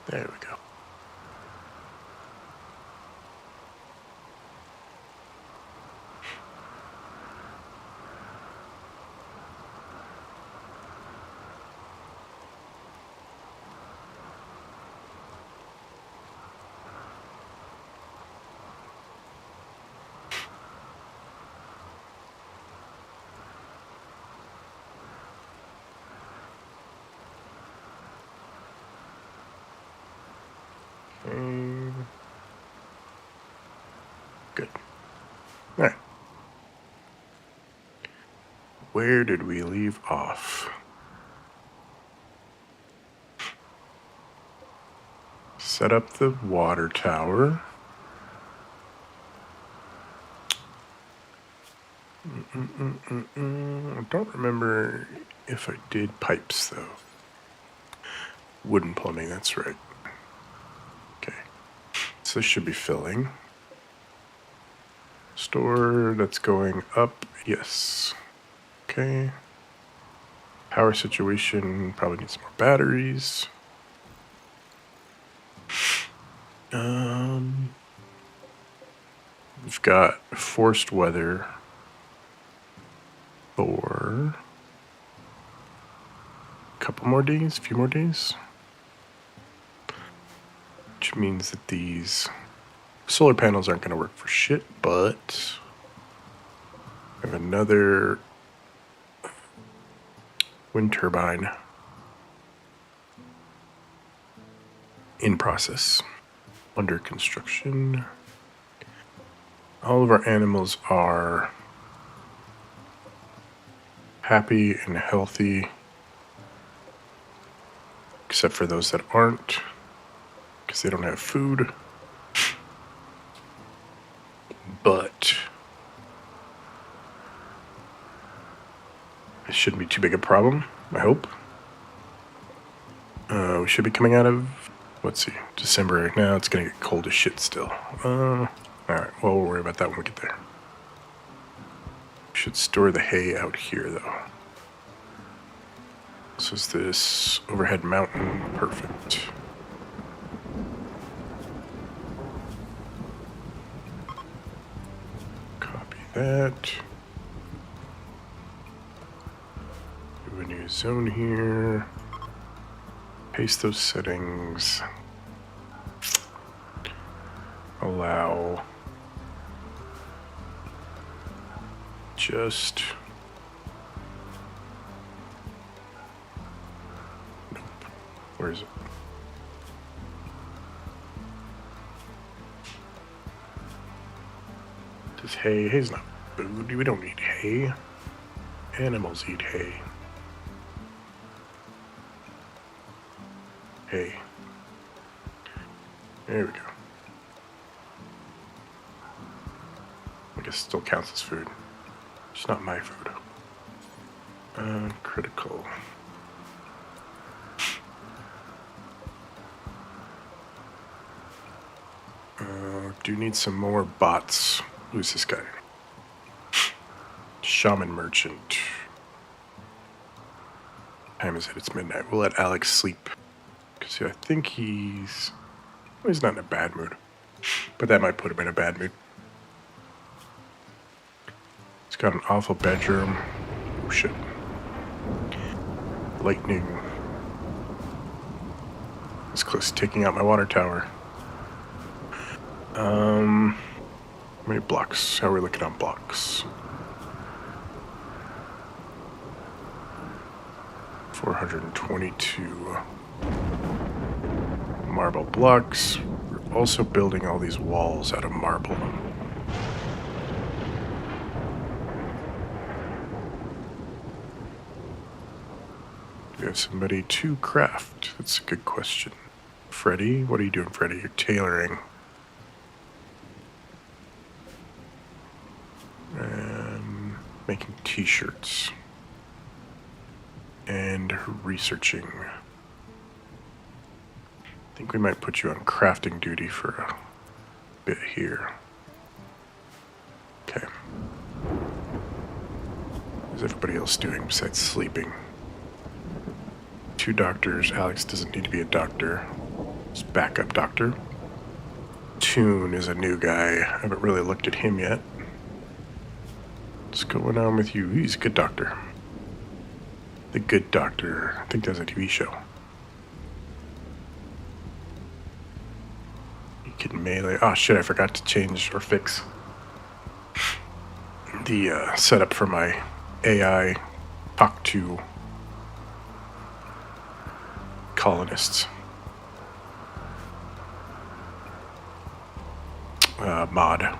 There we go. Good. All right. Where did we leave off? Set up the water tower. I don't remember if I did pipes, though. Wooden plumbing, that's right. Okay. So this should be filling. Store, that's going up. Yes. Okay. Power situation, probably needs some more batteries. We've got forced weather for a couple more days, a few more days. Which means that these solar panels aren't going to work for shit, but I have another wind turbine in process, under construction. All of our animals are happy and healthy, except for those that aren't, because they don't have food. But it shouldn't be too big a problem, I hope. We should be coming out of, let's see, December. Now it's going to get cold as shit still. Alright, well, we'll worry about that when we get there. We should store the hay out here, though. So is this overhead mountain? Perfect. Copy that. Do a new zone here. Paste those settings. Allow just nope. Where is it? Does hay's not food. We don't need hay. Animals eat hay. Hay. There we go. I guess it still counts as food. It's not my food. Critical. Do need some more bots. Who's this guy? Shaman merchant. What time is it? It's midnight. We'll let Alex sleep. Because I think he's not in a bad mood. But that might put him in a bad mood. He's got an awful bedroom. Oh shit. Lightning. It's close to taking out my water tower. How many blocks? How are we looking on blocks? 422 marble blocks. We're also building all these walls out of marble. Do we have somebody to craft? That's a good question. Freddy, what are you doing, Freddy? You're tailoring. Making t-shirts. And researching. I think we might put you on crafting duty for a bit here. Okay. What's everybody else doing besides sleeping? 2 doctors. Alex doesn't need to be a doctor. It's backup doctor. Toon is a new guy. I haven't really looked at him yet. What's going on with you? He's a good doctor. The Good Doctor. I think that's a TV show. You can melee. Oh shit, I forgot to change or fix the setup for my AI talk to colonists. Mod.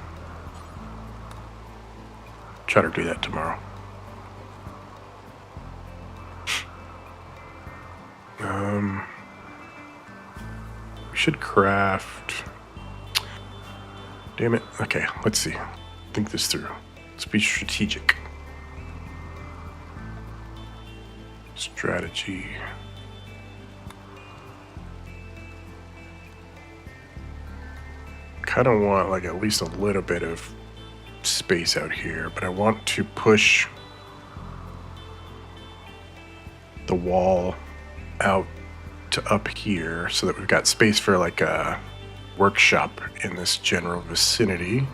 Try to do that tomorrow. We should craft. Damn it. Okay, let's see. Think this through. Let's be strategic. Strategy. Kind of want like at least a little bit of space out here, but I want to push the wall out to up here so that we've got space for like a workshop in this general vicinity.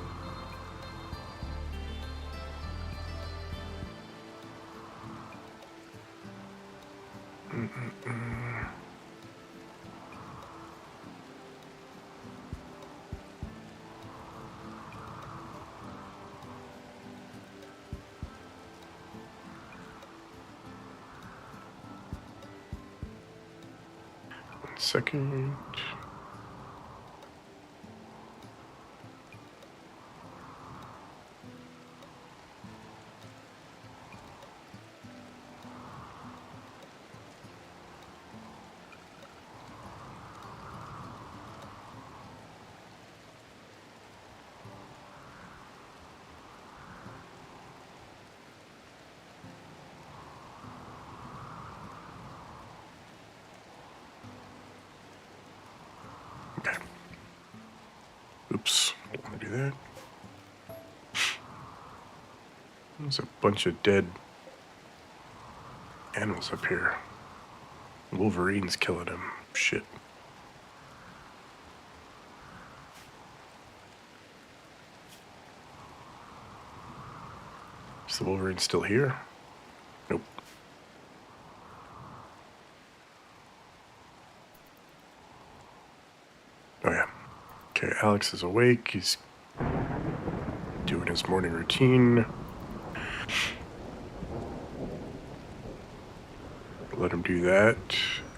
Second. Okay. Oops, don't want to do that. There's a bunch of dead animals up here. Wolverine's killing him. Shit. Is the Wolverine still here? Nope. Oh yeah. Okay, Alex is awake. He's doing his morning routine. Let him do that,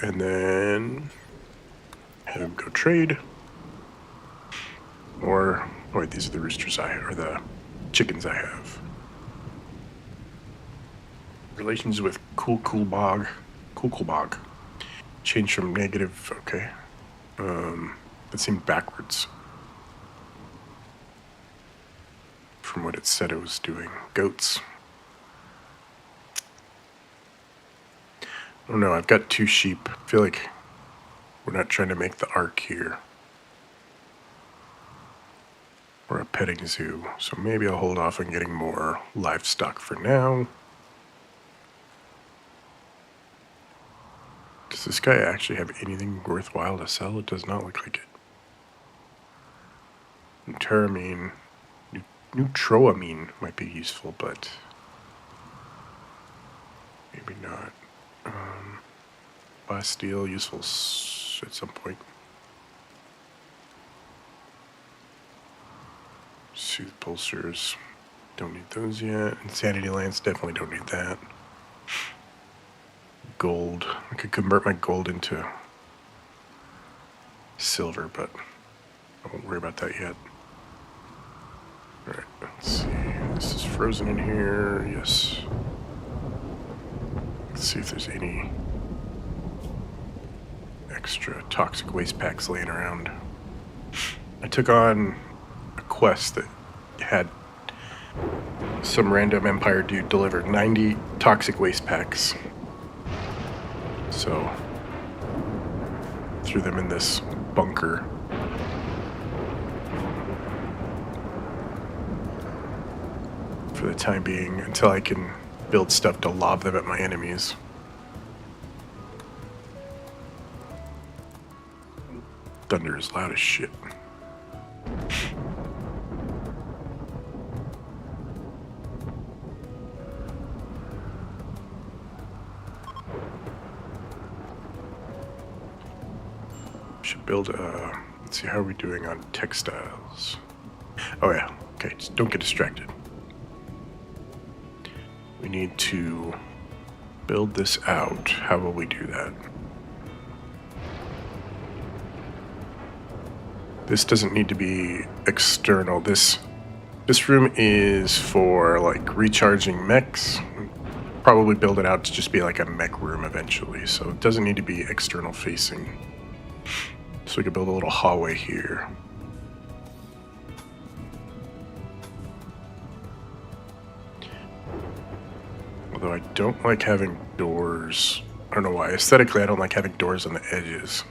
and then have him go trade. Or, oh wait, these are the roosters or the chickens I have. Relations with Cool Bog. Change from negative, okay. That seemed backwards from what it said it was doing. Goats. I don't know, I've got 2 sheep. I feel like we're not trying to make the arc here. Or a petting zoo. So maybe I'll hold off on getting more livestock for now. Does this guy actually have anything worthwhile to sell? It does not look like it. Neutroamine. Neutroamine might be useful, but maybe not. Bastille, useful at some point. Soothe pulsers. Don't need those yet. Insanity lance, definitely don't need that. Gold. I could convert my gold into silver, but I won't worry about that yet. Alright, let's see. This is frozen in here. Yes. Let's see if there's any extra toxic waste packs laying around. I took on a quest that had some random Empire dude deliver 90 toxic waste packs. So, threw them in this bunker. For the time being, until I can build stuff to lob them at my enemies. Thunder is loud as shit. Should build a... Let's see, how are we doing on textiles? Oh yeah, okay, just don't get distracted. We need to build this out. How will we do that? This doesn't need to be external. This room is for like recharging mechs. Probably build it out to just be like a mech room eventually, so it doesn't need to be external facing. So we could build a little hallway here. Although I don't like having doors. I don't know why. Aesthetically, I don't like having doors on the edges.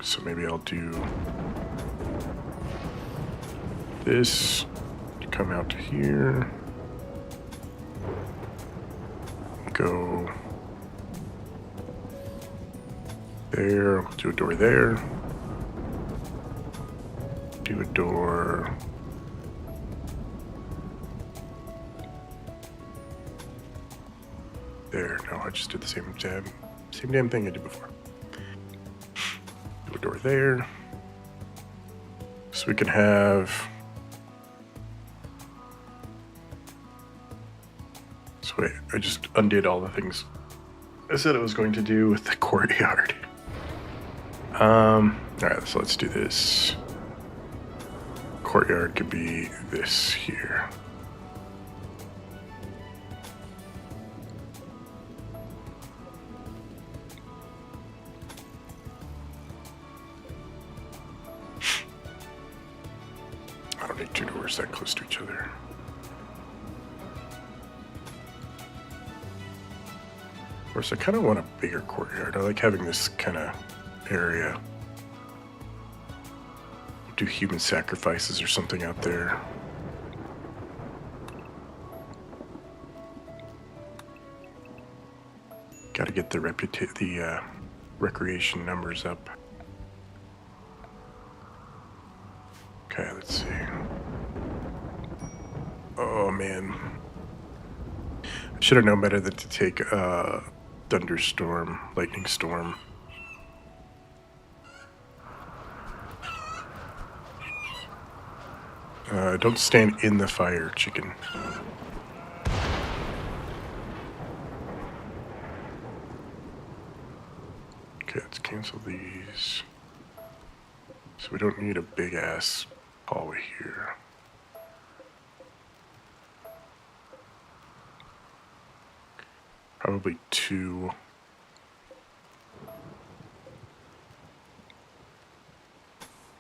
So maybe I'll do this to come out to here. Go there. Do a door there. Do a door. There. No, I just did the same damn thing I did before. Do a door there. So we can have... So wait, I just undid all the things I said I was going to do with the courtyard. Alright, so let's do this. Courtyard could be this here. I don't need two doors that close to each other. Of course, I kind of want a bigger courtyard. I like having this kind of area. Do human sacrifices or something out there. Got to get the recreation numbers up. Okay, let's see. Oh man, I should have known better than to take thunderstorm, lightning storm. Don't stand in the fire, chicken. Okay, let's cancel these. So we don't need a big ass hallway here. Probably two.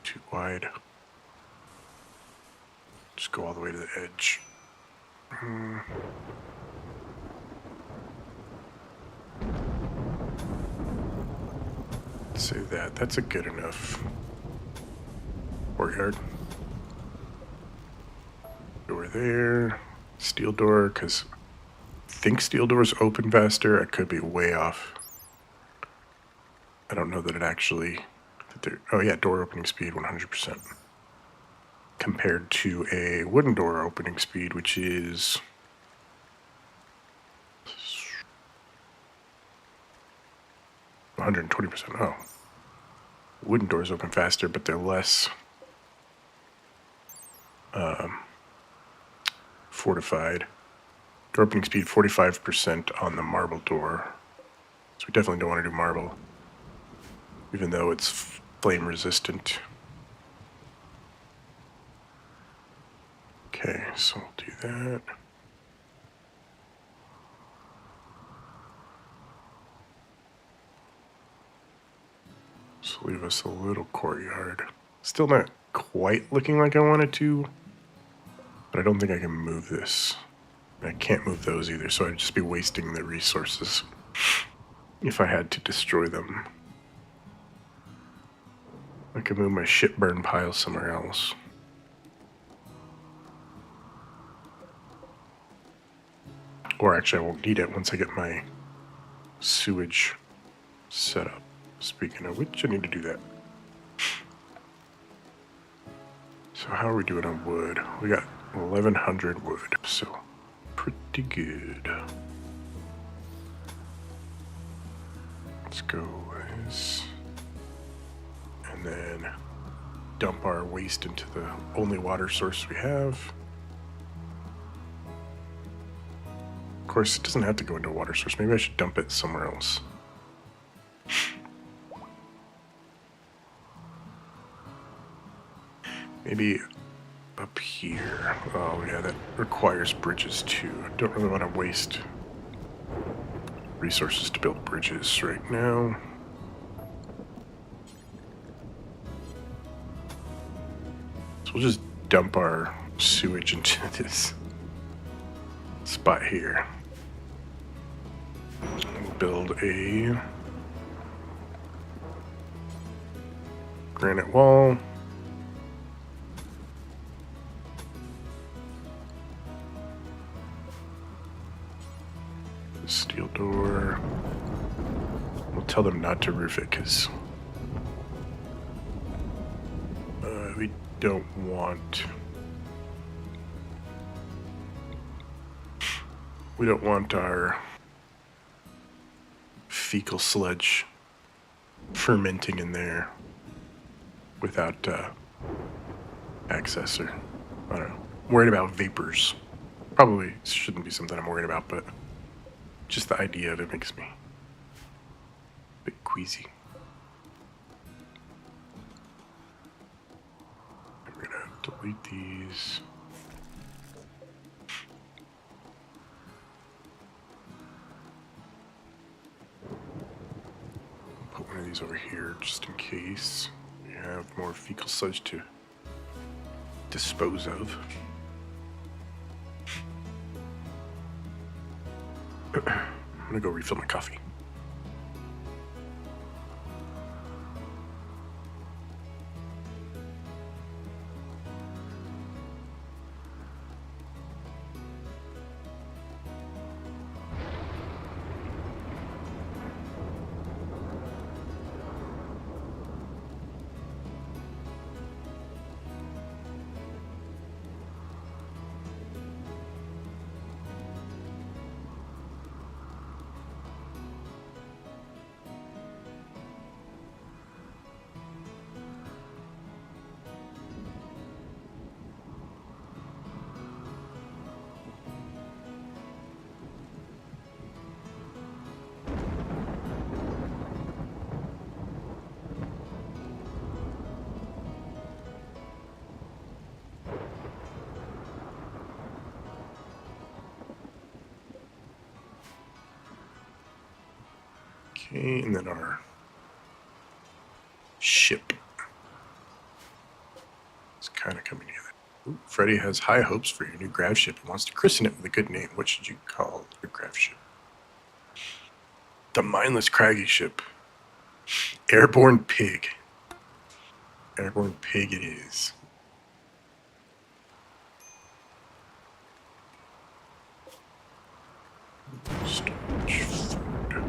Too wide. Just go all the way to the edge. Let's say that. That's a good enough courtyard. Door there. Steel door, because I think steel doors open faster. I could be way off. I don't know that it actually... Oh yeah, door opening speed 100%. Compared to a wooden door opening speed, which is 120%. Oh. Wooden doors open faster, but they're less fortified. Door opening speed 45% on the marble door. So we definitely don't want to do marble, even though it's flame resistant. Okay, so we'll do that. So leave us a little courtyard. Still not quite looking like I wanted to, but I don't think I can move this. I can't move those either, so I'd just be wasting the resources if I had to destroy them. I could move my shit burn pile somewhere else. Or actually, I won't need it once I get my sewage set up. Speaking of which, I need to do that. So how are we doing on wood? We got 1,100 wood, so pretty good. Let's go this. And then dump our waste into the only water source we have. Of course, it doesn't have to go into a water source. Maybe I should dump it somewhere else. Maybe up here. Oh yeah, that requires bridges too. I don't really want to waste resources to build bridges right now. So we'll just dump our sewage into this spot here. We'll build a granite wall. Steel door. We'll tell them not to roof it because we don't want our fecal sludge fermenting in there without access, or I don't know. I'm worried about vapors. Probably shouldn't be something I'm worried about, but just the idea of it makes me a bit queasy. I'm gonna delete these. Put one of these over here just in case we have more fecal sludge to dispose of. I'm gonna go refill my coffee. Okay, and then our ship is kind of coming together. Ooh, Freddy has high hopes for your new grav ship and wants to christen it with a good name. What should you call your grav ship? The Mindless Craggy Ship. Airborne Pig. Airborne Pig it is. Storage food.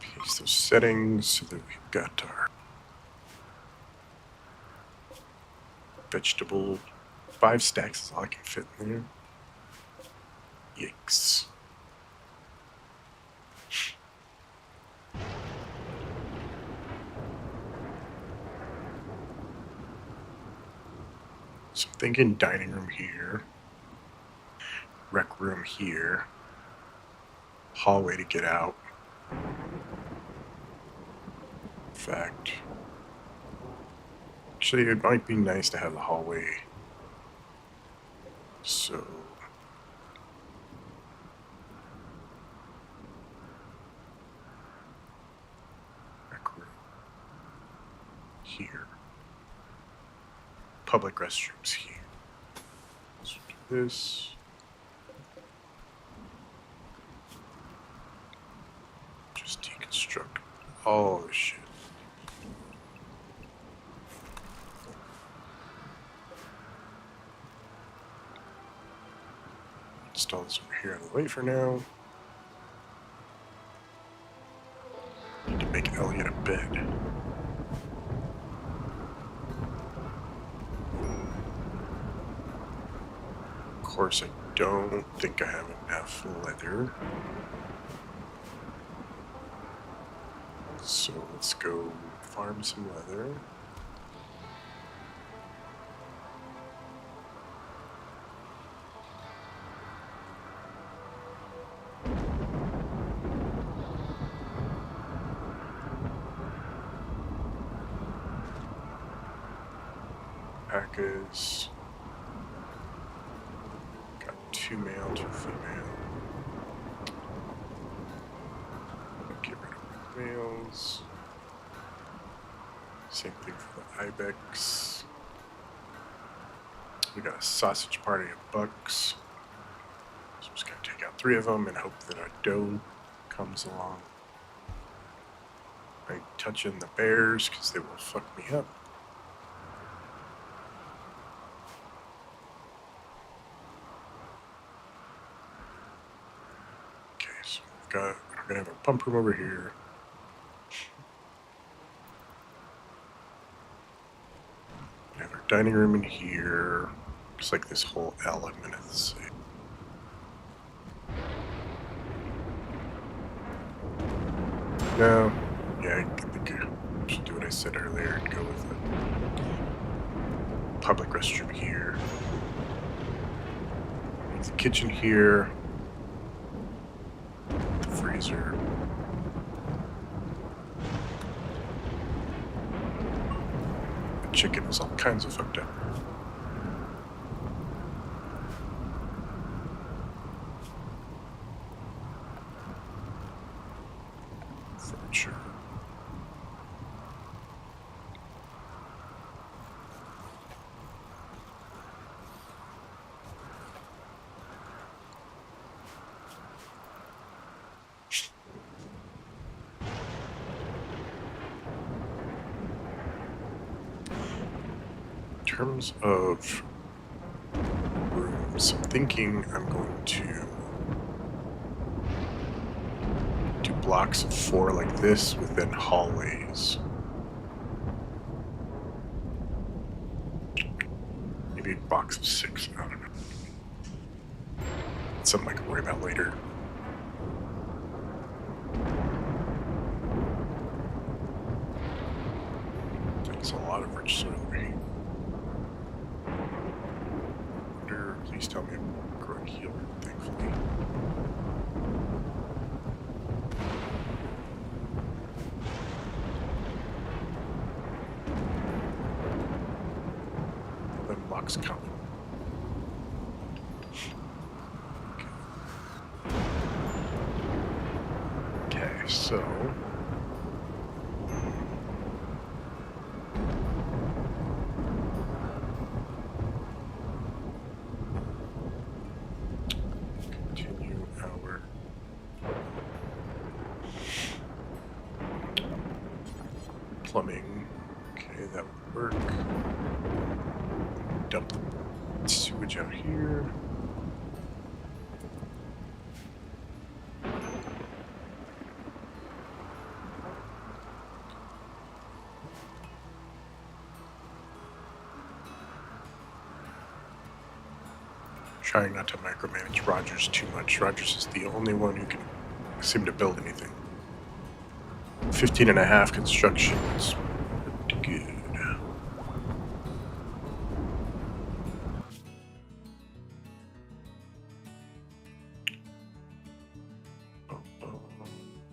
Paste those settings so that we've got our vegetable. 5 stacks is all I can fit in there. Yikes. So I'm thinking dining room here, rec room here, hallway to get out. In fact, actually it might be nice to have the hallway. So rec room here. Public restrooms here. Let's do this. Oh, shit. Install this over here out of the way for now. Need to make Elliot a bed. Of course, I don't think I have enough leather. So let's go farm some leather. Packers. Got 2 male, 2 female. Get rid of the males. Same thing for the ibex. We got a sausage party of bucks. So I'm just gonna take out 3 of them and hope that a doe comes along. I ain't touching the bears because they will fuck me up. Okay, so we're gonna have a pump room over here. We have our dining room in here. Looks like this whole L I'm gonna say. No. Yeah, I think I should do what I said earlier and go with a public restroom here. The kitchen here. The freezer. The chicken is all kinds of fucked up. Furniture. In terms of rooms, I'm thinking I'm going to do blocks of 4 like this within hallways. Maybe a box of 6, I don't know. Something I can worry about later. There's a lot of rich soil over here. Please tell me I'm growing healer, thankfully. Then luck's coming. Okay, so plumbing. Okay, that would work. Dump the sewage out here. Trying not to micromanage Rogers too much. Rogers is the only one who can seem to build anything. 15.5 construction is pretty good.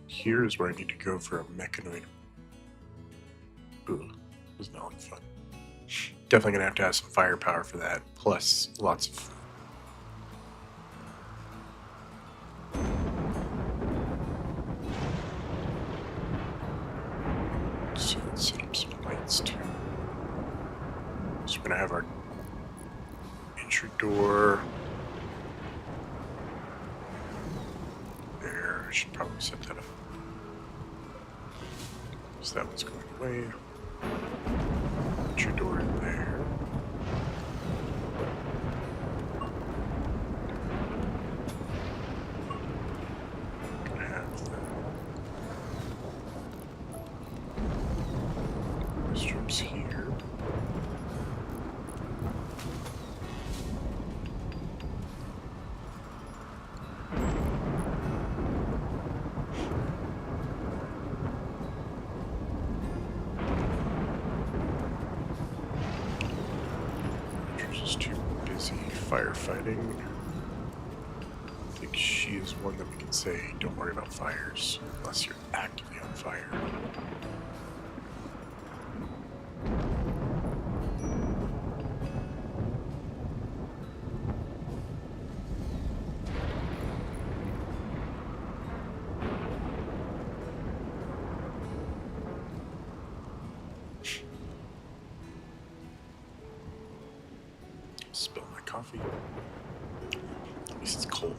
Here's where I need to go for a mechanoid. Ooh, does not look fun. Definitely gonna have to have some firepower for that, plus lots of food. So let's set up some lights too. So we're gonna have our entry door there. I should probably set that up. So that one's going away. Put your door in there. Gonna have the restrooms here. Just too busy firefighting. I think she is one that we can say, don't worry about fires, unless you're actively on fire. Spill my coffee. At least it's cold.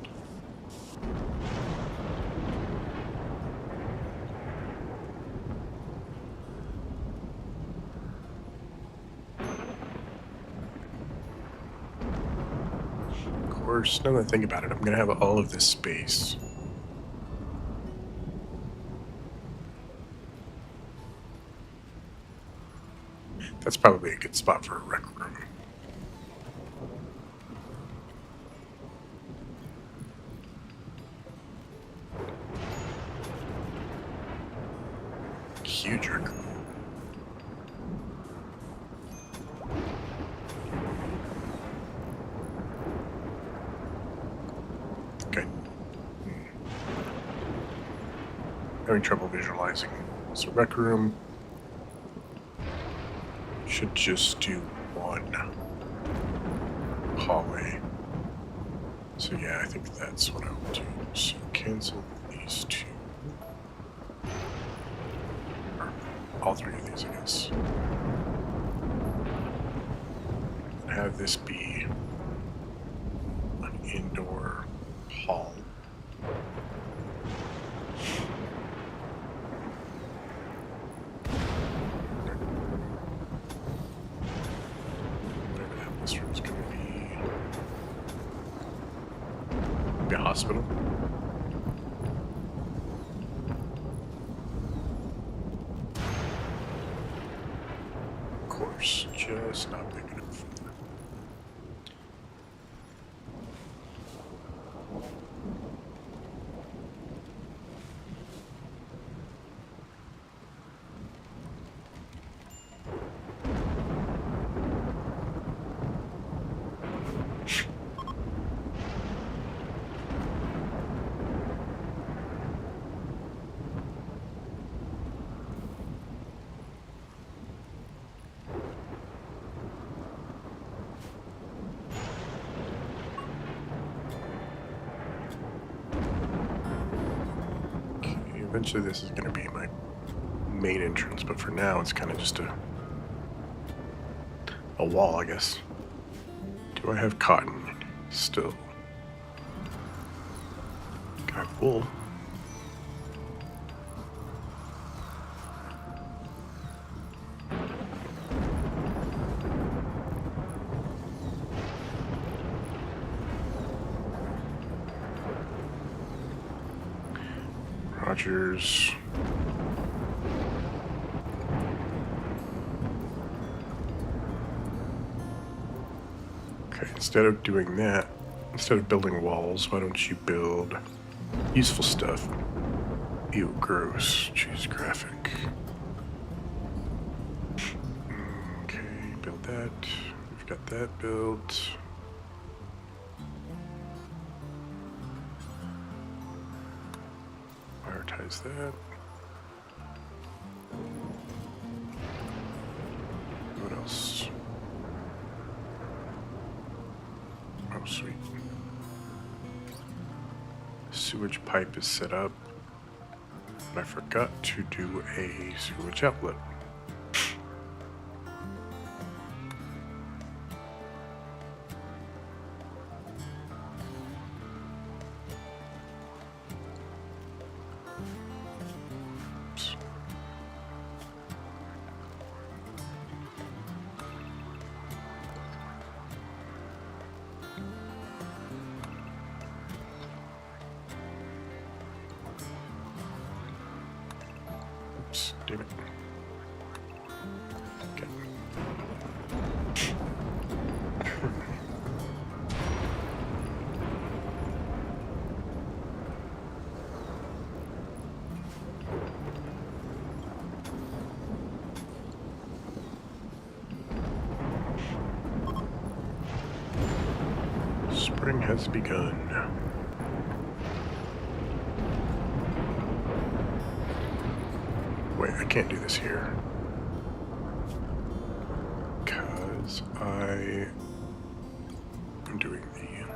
Of course, now that I think about it, I'm gonna have all of this space. That's probably a good spot for a rec room. Huge rec room. Okay. Having trouble visualizing. So rec room should just do one hallway. So yeah, I think that's what I will do. So cancel these two. Or all three of these, I guess. And have this be an indoor hall. Whatever the hell this room's gonna be. Maybe a hospital. Of course, just not big enough. Eventually this is going to be my main entrance, but for now it's kind of just a wall, I guess. Do I have cotton still? I have wool. Rogers. Okay, instead of doing that, instead of building walls, why don't you build useful stuff? Ew, gross. Choose graphic. Okay, build that. We've got that built. Prioritize that. What else? Oh, sweet. Sewage pipe is set up. But I forgot to do a sewage outlet. this. Damn it. Okay. Spring has begun. Wait, I can't do this here. Because I am doing the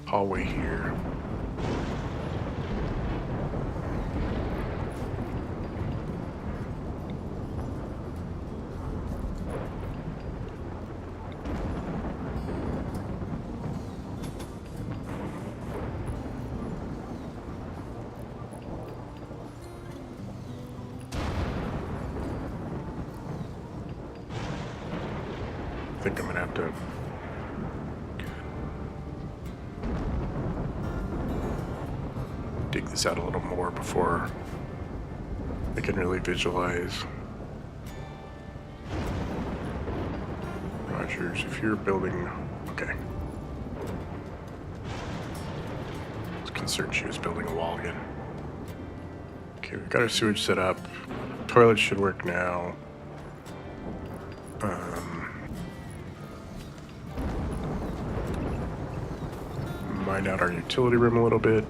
hallway here. I think I'm gonna have to dig this out a little more before I can really visualize. Rogers, if you're building, okay. I was concerned she was building a wall again. Okay, we've got our sewage set up. Toilets should work now. Mine out our utility room a little bit.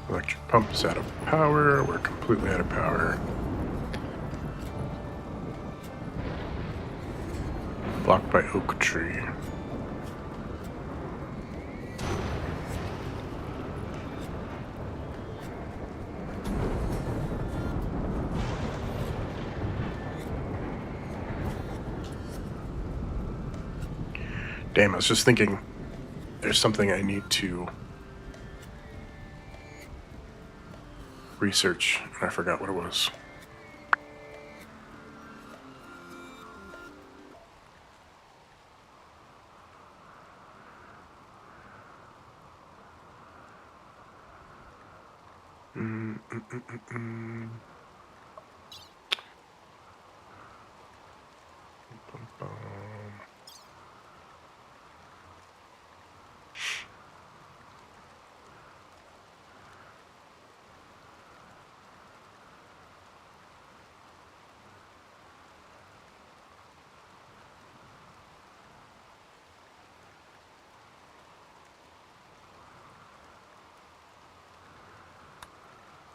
Electric pump is out of power. We're completely out of power. Blocked by oak tree. Damn, I was just thinking there's something I need to research, and I forgot what it was.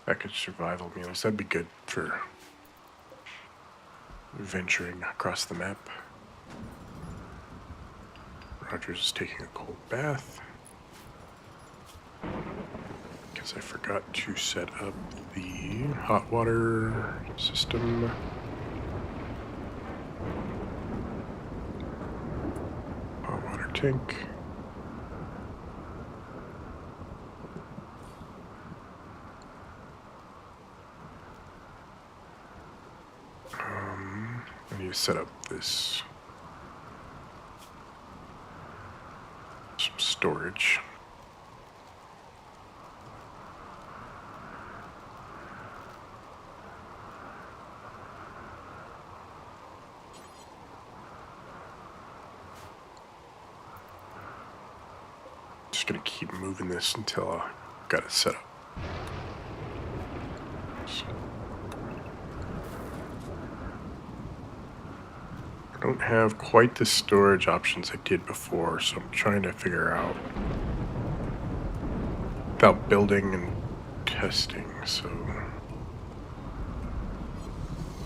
Packaged survival meals. That'd be good for venturing across the map. Rogers is taking a cold bath. Guess I forgot to set up the hot water system. Hot water tank. I need to set up this some storage. Just gonna keep moving this until I got it set up. I don't have quite the storage options I did before, so I'm trying to figure out without building and testing. So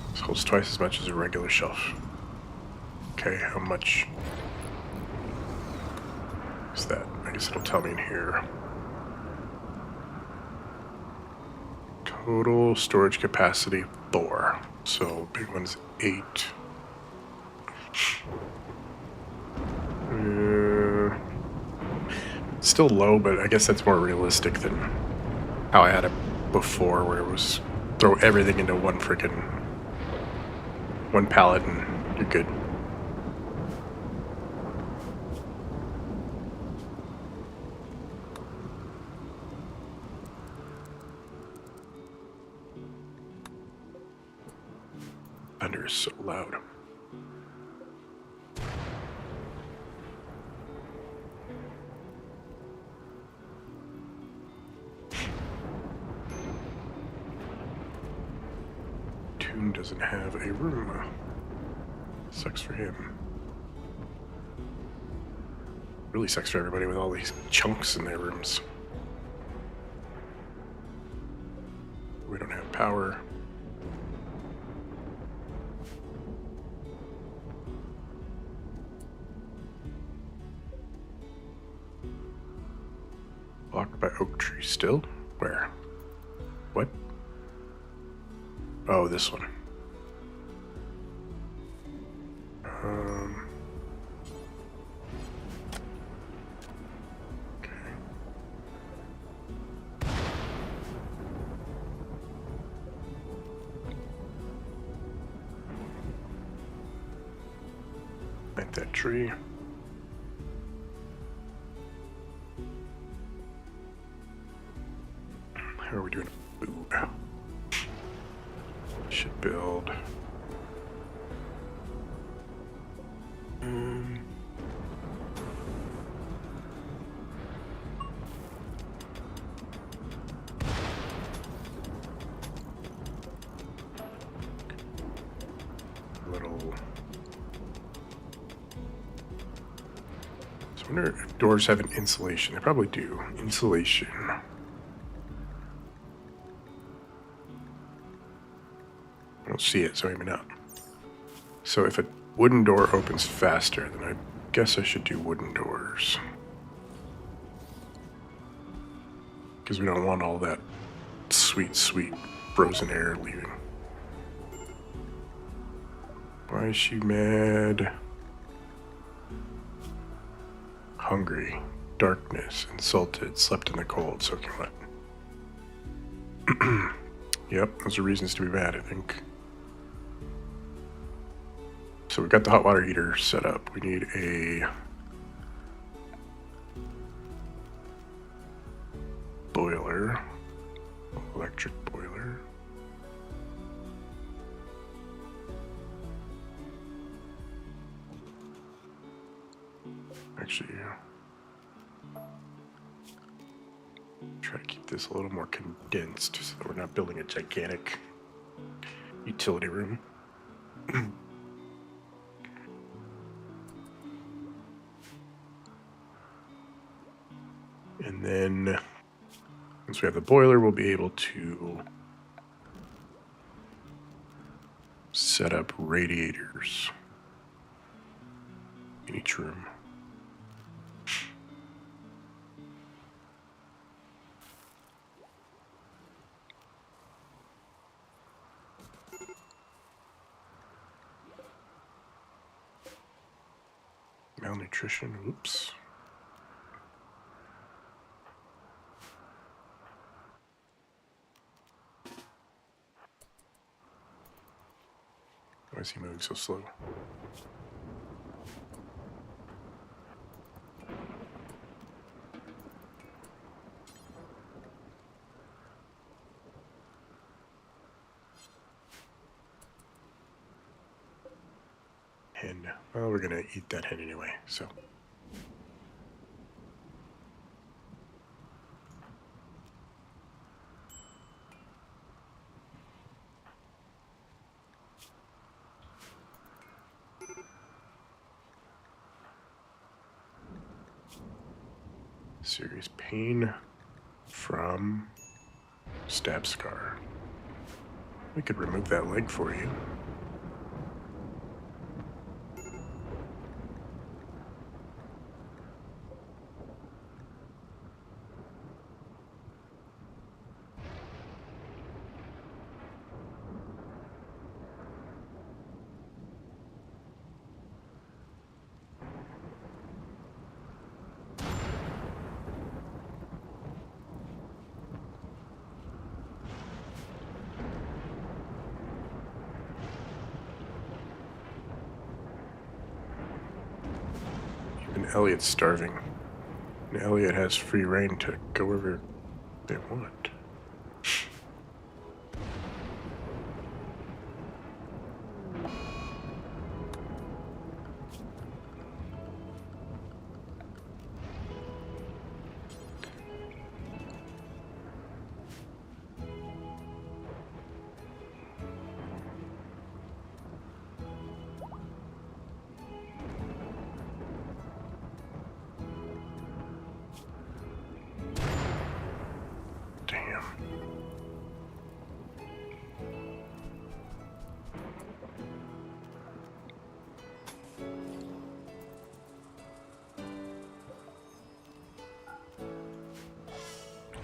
this holds twice as much as a regular shelf. Okay, how much is that? I guess it'll tell me in here. Total storage capacity 4. So big one's 8. Still low, but I guess that's more realistic than how I had it before, where it was throw everything into one pallet and you're good. thunder is so loud. Toon doesn't have a room. Sucks for him. Really sucks for everybody with all these chunks in their rooms. We don't have power. Blocked by oak tree still? Where? What? Oh, this one. Okay. Plant that tree. How are we doing? Ooh. Should build. Little. So I wonder if doors have an insulation. They probably do. Insulation. I don't see it, so maybe not. So if a wooden door opens faster, then I guess I should do wooden doors. Because we don't want all that sweet, sweet frozen air leaving. Why is she mad? Hungry, darkness, insulted, slept in the cold, soaking wet. Yep, those are reasons to be mad, I think. So we got the hot water heater set up. We need a boiler, electric boiler. Actually, try to keep this a little more condensed so that we're not building a gigantic utility room. And then once we have the boiler, we'll be able to set up radiators in each room. Malnutrition, oops. Why is he moving so slow? Hen. Well, we're gonna eat that hen anyway, so. Serious pain from stab scar. We could remove that leg for you. Elliot's starving. And Elliot has free reign to go wherever they want.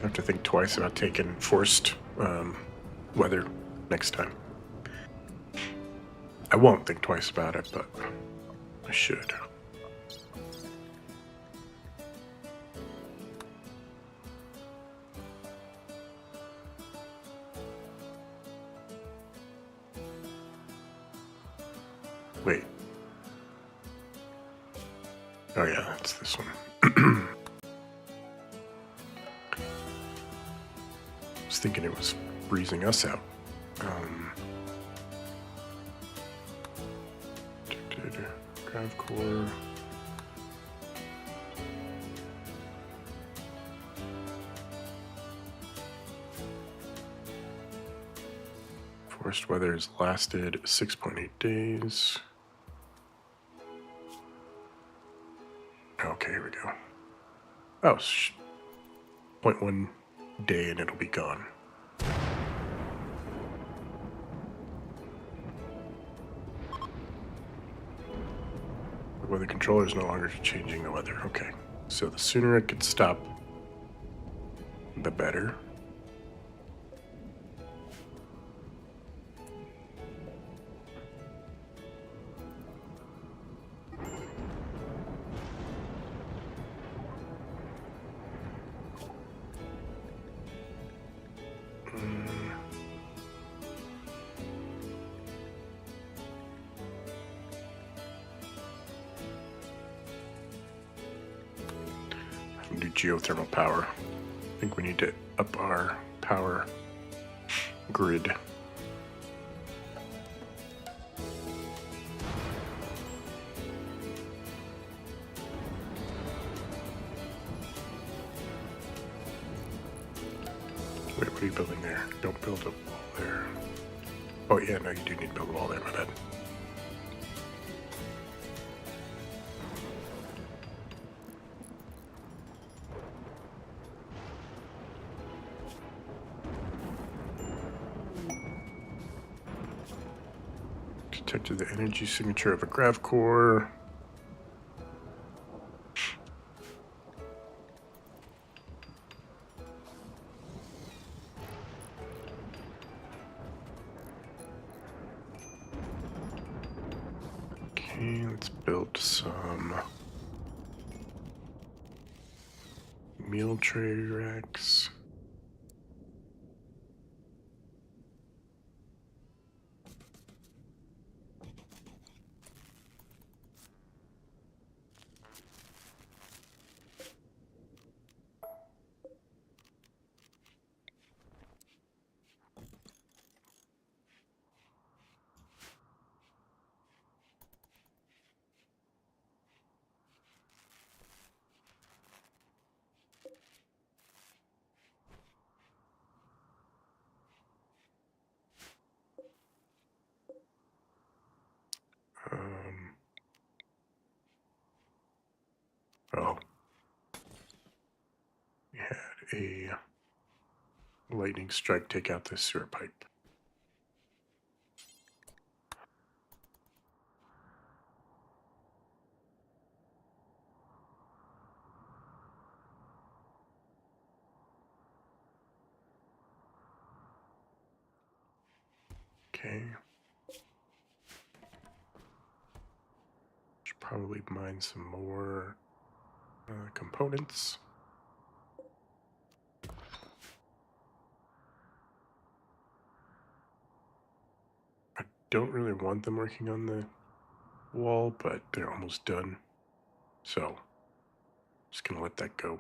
I have to think twice about taking forced weather next time. I won't think twice about it, but I should. Wait. Oh yeah, it's this one. I was thinking it was freezing us out. Grav core. Forced weather has lasted 6.8 days. Okay, here we go. Oh, 0.1 day and it'll be gone. The weather controller is no longer changing the weather. Okay, so the sooner it could stop, the better. Do geothermal power. I think we need to up our power grid. Wait, what are you building there? Don't build a wall there. Oh yeah, no, you do need to build a wall there, my bad. Detected the energy signature of a grav core. Okay, let's build some meal tray racks. Oh, we had a lightning strike take out this sewer pipe. Okay. Should probably mine some more components. I don't really want them working on the wall, but they're almost done. So, just gonna let that go.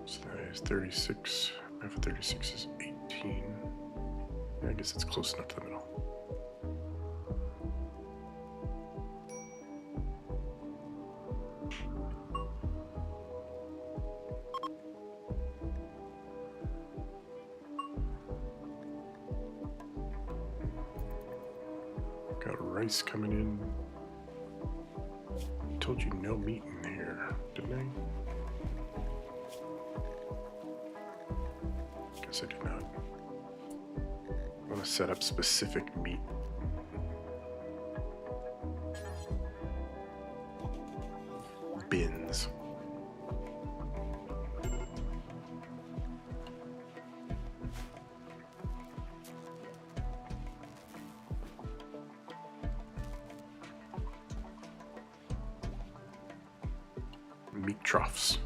So that is 36. F 36 is 18. I guess it's close enough to the middle. Got rice coming in. I told you no meat in here, didn't I? Guess I did not. I want to set up specific meat. Bins. Meat troughs.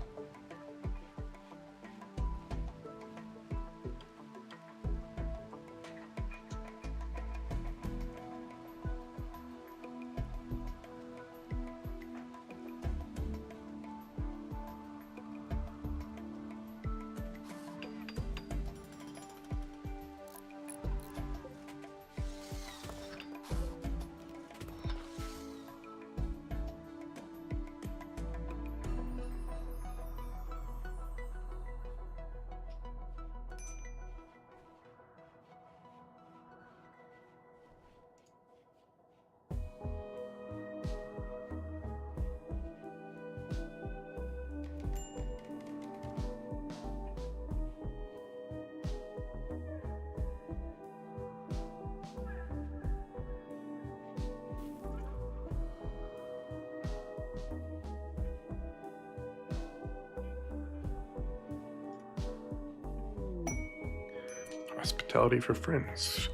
Hospitality for friends.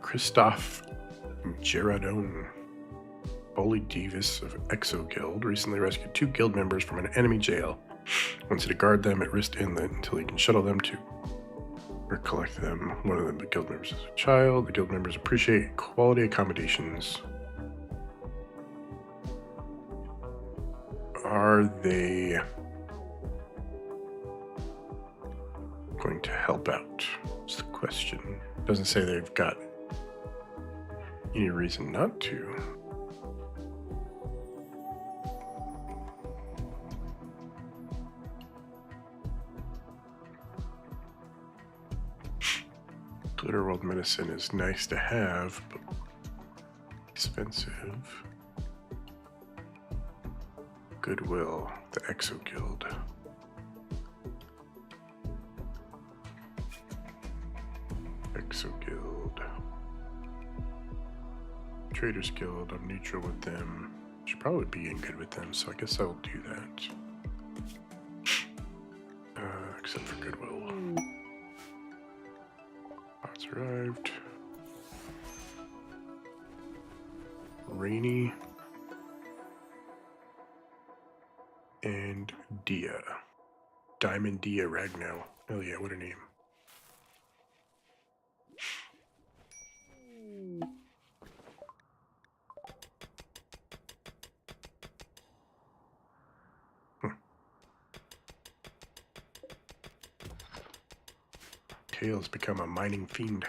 Christoph Gerardone, Bully Davis of Exo Guild, recently rescued 2 guild members from an enemy jail. Wants you to guard them at Wrist Inlet until he can shuttle them to or collect them. One of the guild members is a child. The guild members appreciate quality accommodations. Are they going to help out? That's the question. Doesn't say they've got any reason not to. Glitter World medicine is nice to have, but expensive. Goodwill, the Exo Guild. Exo Guild. Traders Guild, I'm neutral with them. Should probably be in good with them, so I guess I will do that. Except for Goodwill. Pots arrived. Rainy. And Dia. Diamond Dia Ragnow. Hell yeah, what a name. Kale's become a mining fiend.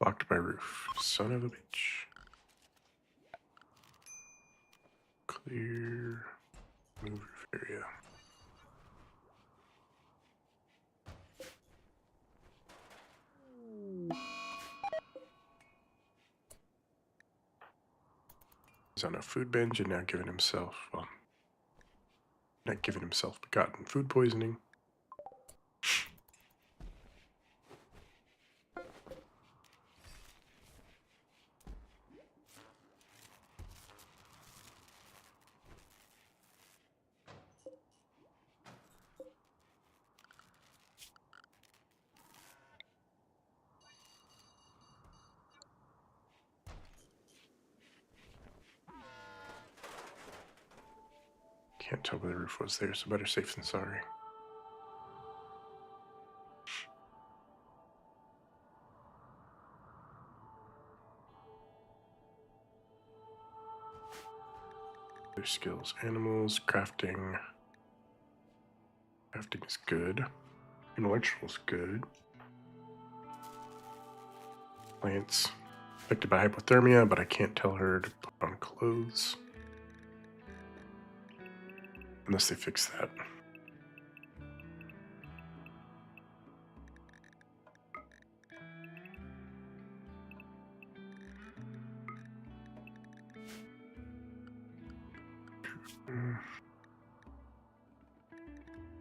Blocked by roof. Son of a bitch. Clear. Move roof area. He's on a food binge and now giving himself, well, not giving himself, but gotten food poisoning. Can't tell where the roof was there, so better safe than sorry. Their skills. Animals, crafting. Crafting is good. Intellectual is good. Plants. Affected by hypothermia, but I can't tell her to put on clothes. Unless they fix that.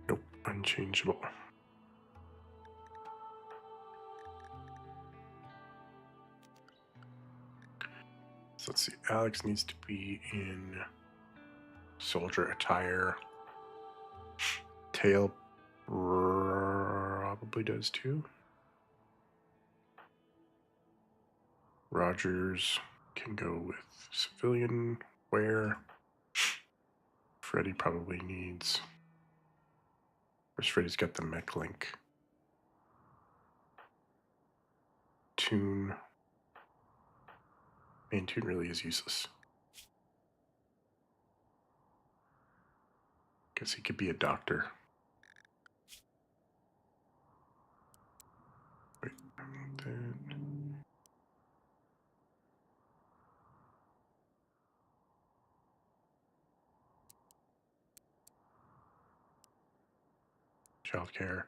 Nope, unchangeable. So let's see, Alex needs to be in soldier attire. Tail probably does too. Rogers can go with civilian wear. Freddy probably needs. Where's Freddy's got the mech link? Toon. Man, Toon really is useless. Guess he could be a doctor. Wait, I want that. Childcare.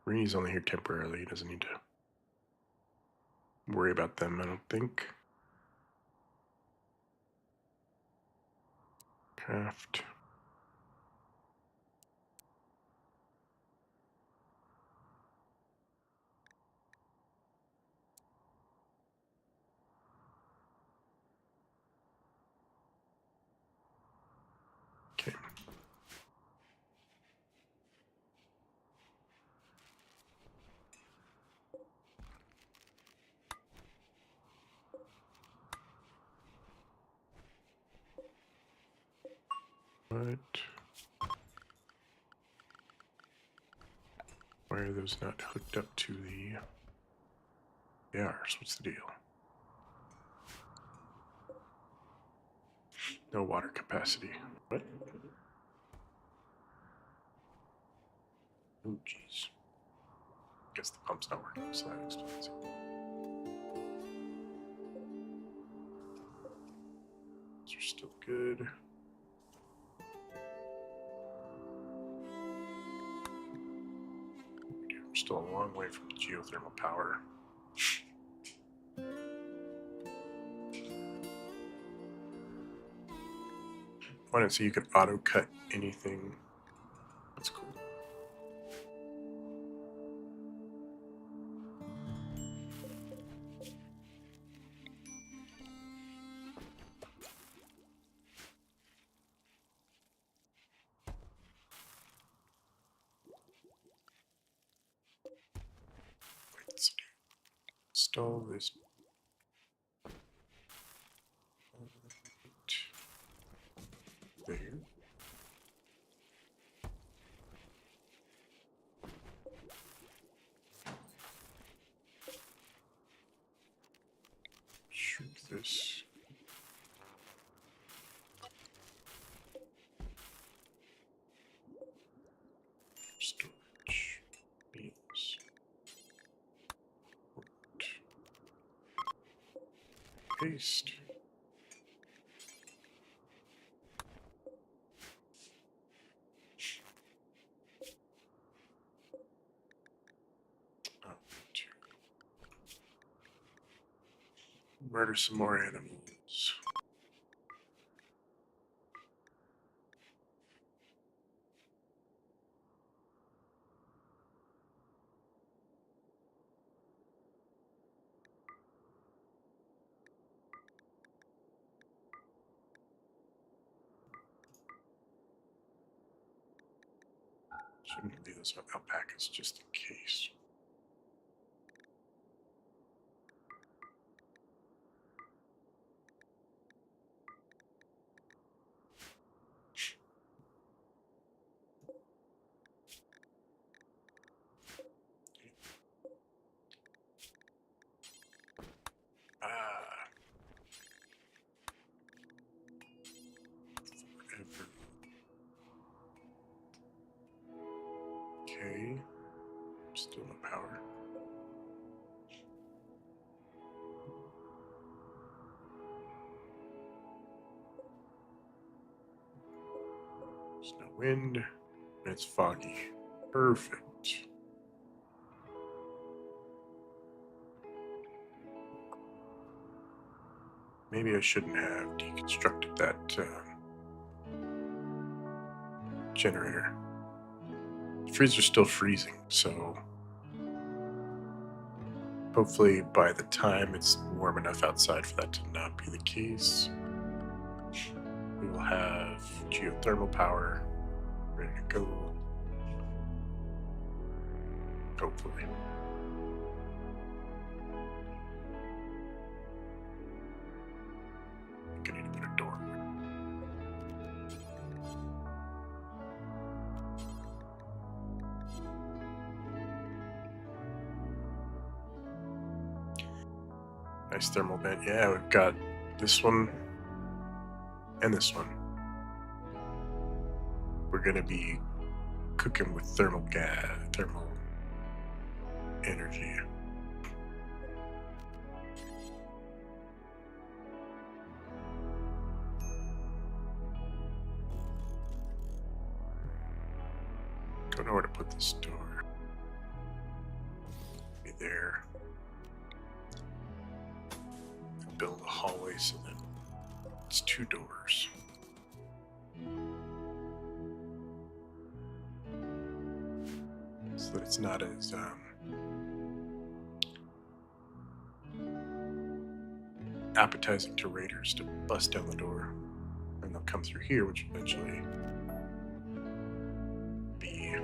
Reenie's only here temporarily. He doesn't need to worry about them, I don't think. Craft. Okay. What? Why are those not hooked up to the... They are, so what's the deal? No water capacity. What? Oh, jeez. Guess the pump's not working, so that explains it. These are still good. We're still a long way from the geothermal power. I didn't see you could auto cut anything. That's cool. Let's install this. There. Shrink this. Storage. Beams. Paste. Murder some more animals. Shouldn't leave those alpacas just in case. Ah. forever. Okay. Still no power. There's no wind. And it's foggy. Perfect. Maybe I shouldn't have deconstructed that generator. The freezer's still freezing, so hopefully by the time it's warm enough outside for that to not be the case, we will have geothermal power ready to go. Hopefully. I need to put a door. Nice thermal vent. Yeah, we've got this one and this one. We're going to be cooking with thermal energy. Don't know where to put this door. Be there. Build a hallway so that it's 2 doors. So that it's not as appetizing to raiders to bust down the door. And they'll come through here, which eventually be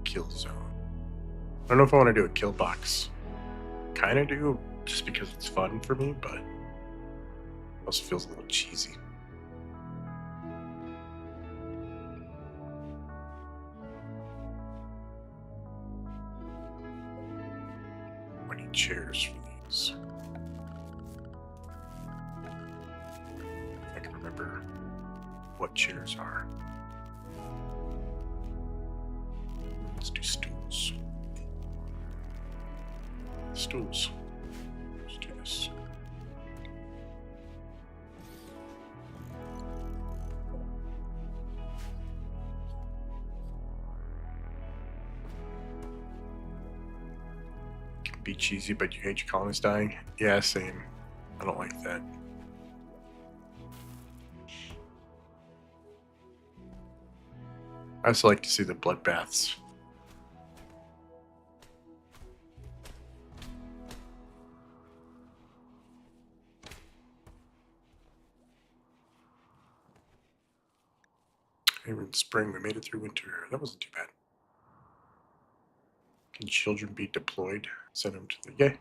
kill zone. I don't know if I want to do a kill box. Kind of do, just because it's fun for me, but it also feels a little cheesy. I need chairs for these. If I can remember what chairs are. Let's do stools. Stools. Let's do this. Can be cheesy, but you hate your colonists dying? Yeah, same. I don't like that. I also like to see the bloodbaths. Hey, we're in spring. We made it through winter. That wasn't too bad. Can children be deployed? Send them to the... Yeah.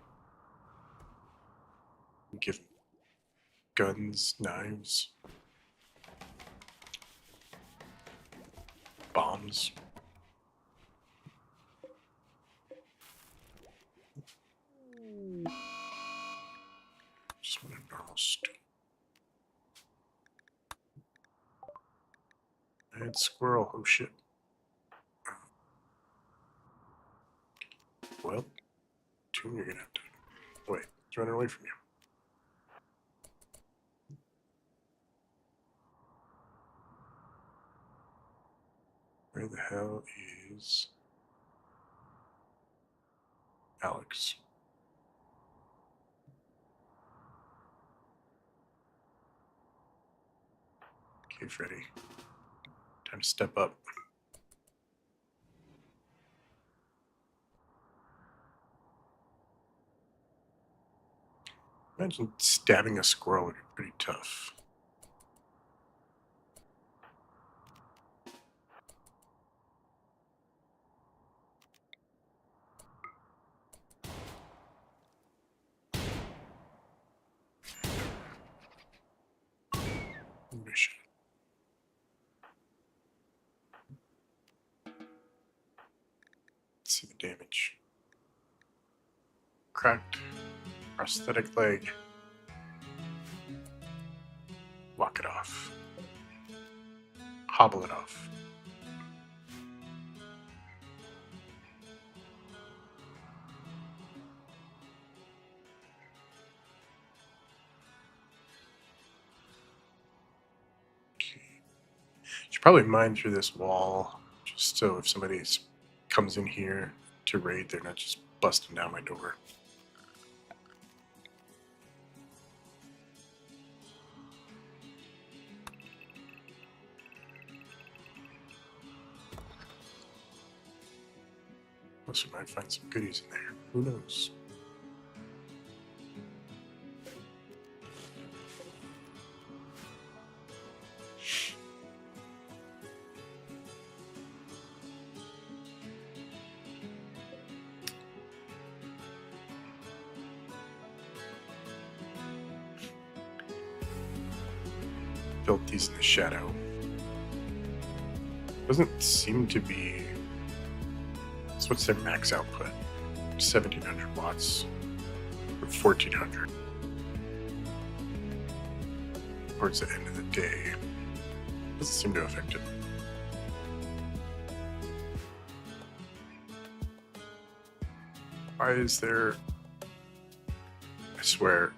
Give them guns, knives, bombs. Just want a normal stool. And squirrel. Oh shit. Well, Toon, you're gonna have to... Wait, it's running away from you. Where the hell is Alex? Okay, Freddy. Time to step up. Imagine stabbing a squirrel would be pretty tough. Mission. Let's see the damage. Cracked prosthetic leg. Walk it off. Hobble it off. Okay. Should probably mine through this wall, just so if somebody comes in here to raid, they're not just busting down my door. Unless we might find some goodies in there. Who knows? Built these in the shadow. Doesn't seem to be. So what's their max output? 1700 watts or 1400. Towards the end of the day. Doesn't seem to affect it. Why is there? I swear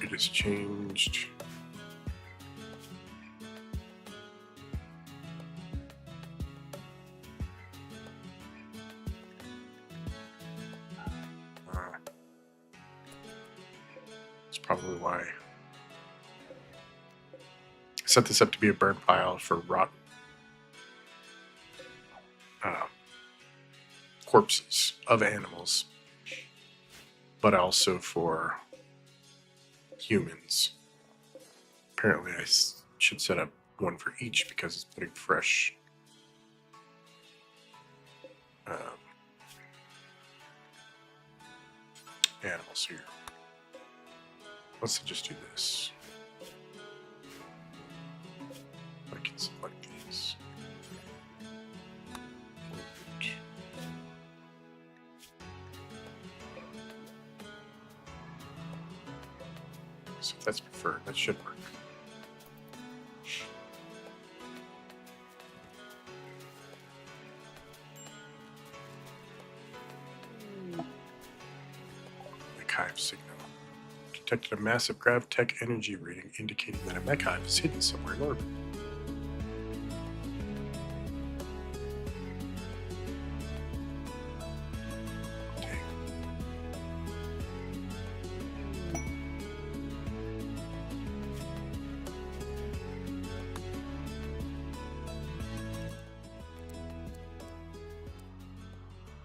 it has changed. That's probably why. I set this up to be a burn pile for rotten corpses of animals, but also for humans. Apparently I should set up one for each because it's putting fresh animals here. Let's just do this. I can select these. So if that's preferred, that should work. Hive signal. Detected a massive gravtech energy reading indicating that a mech hive is hidden somewhere in orbit. Okay.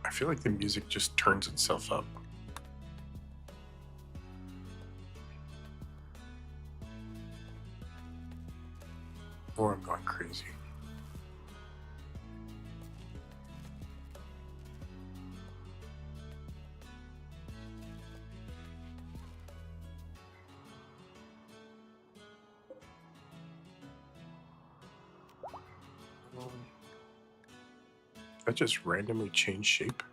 I feel like the music just turns itself up. Or I'm going crazy. That just randomly changed shape?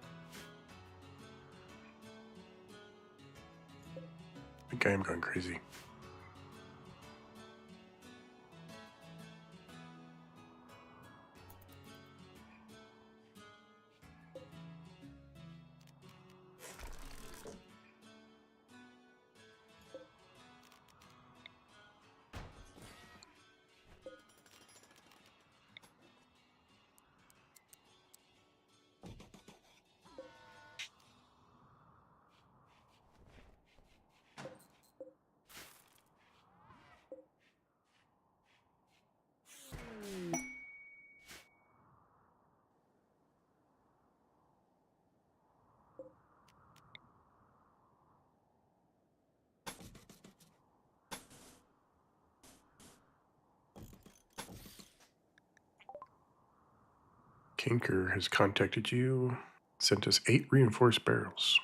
I think I am going crazy. Kinker has contacted you, sent us 8 reinforced barrels.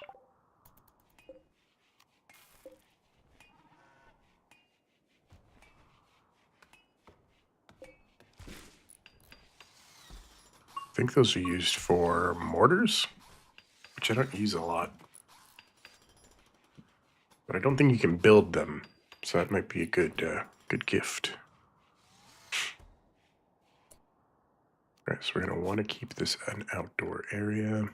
I think those are used for mortars, which I don't use a lot. But I don't think you can build them, So that might be a good gift. All right, so we're going to want to keep this an outdoor area.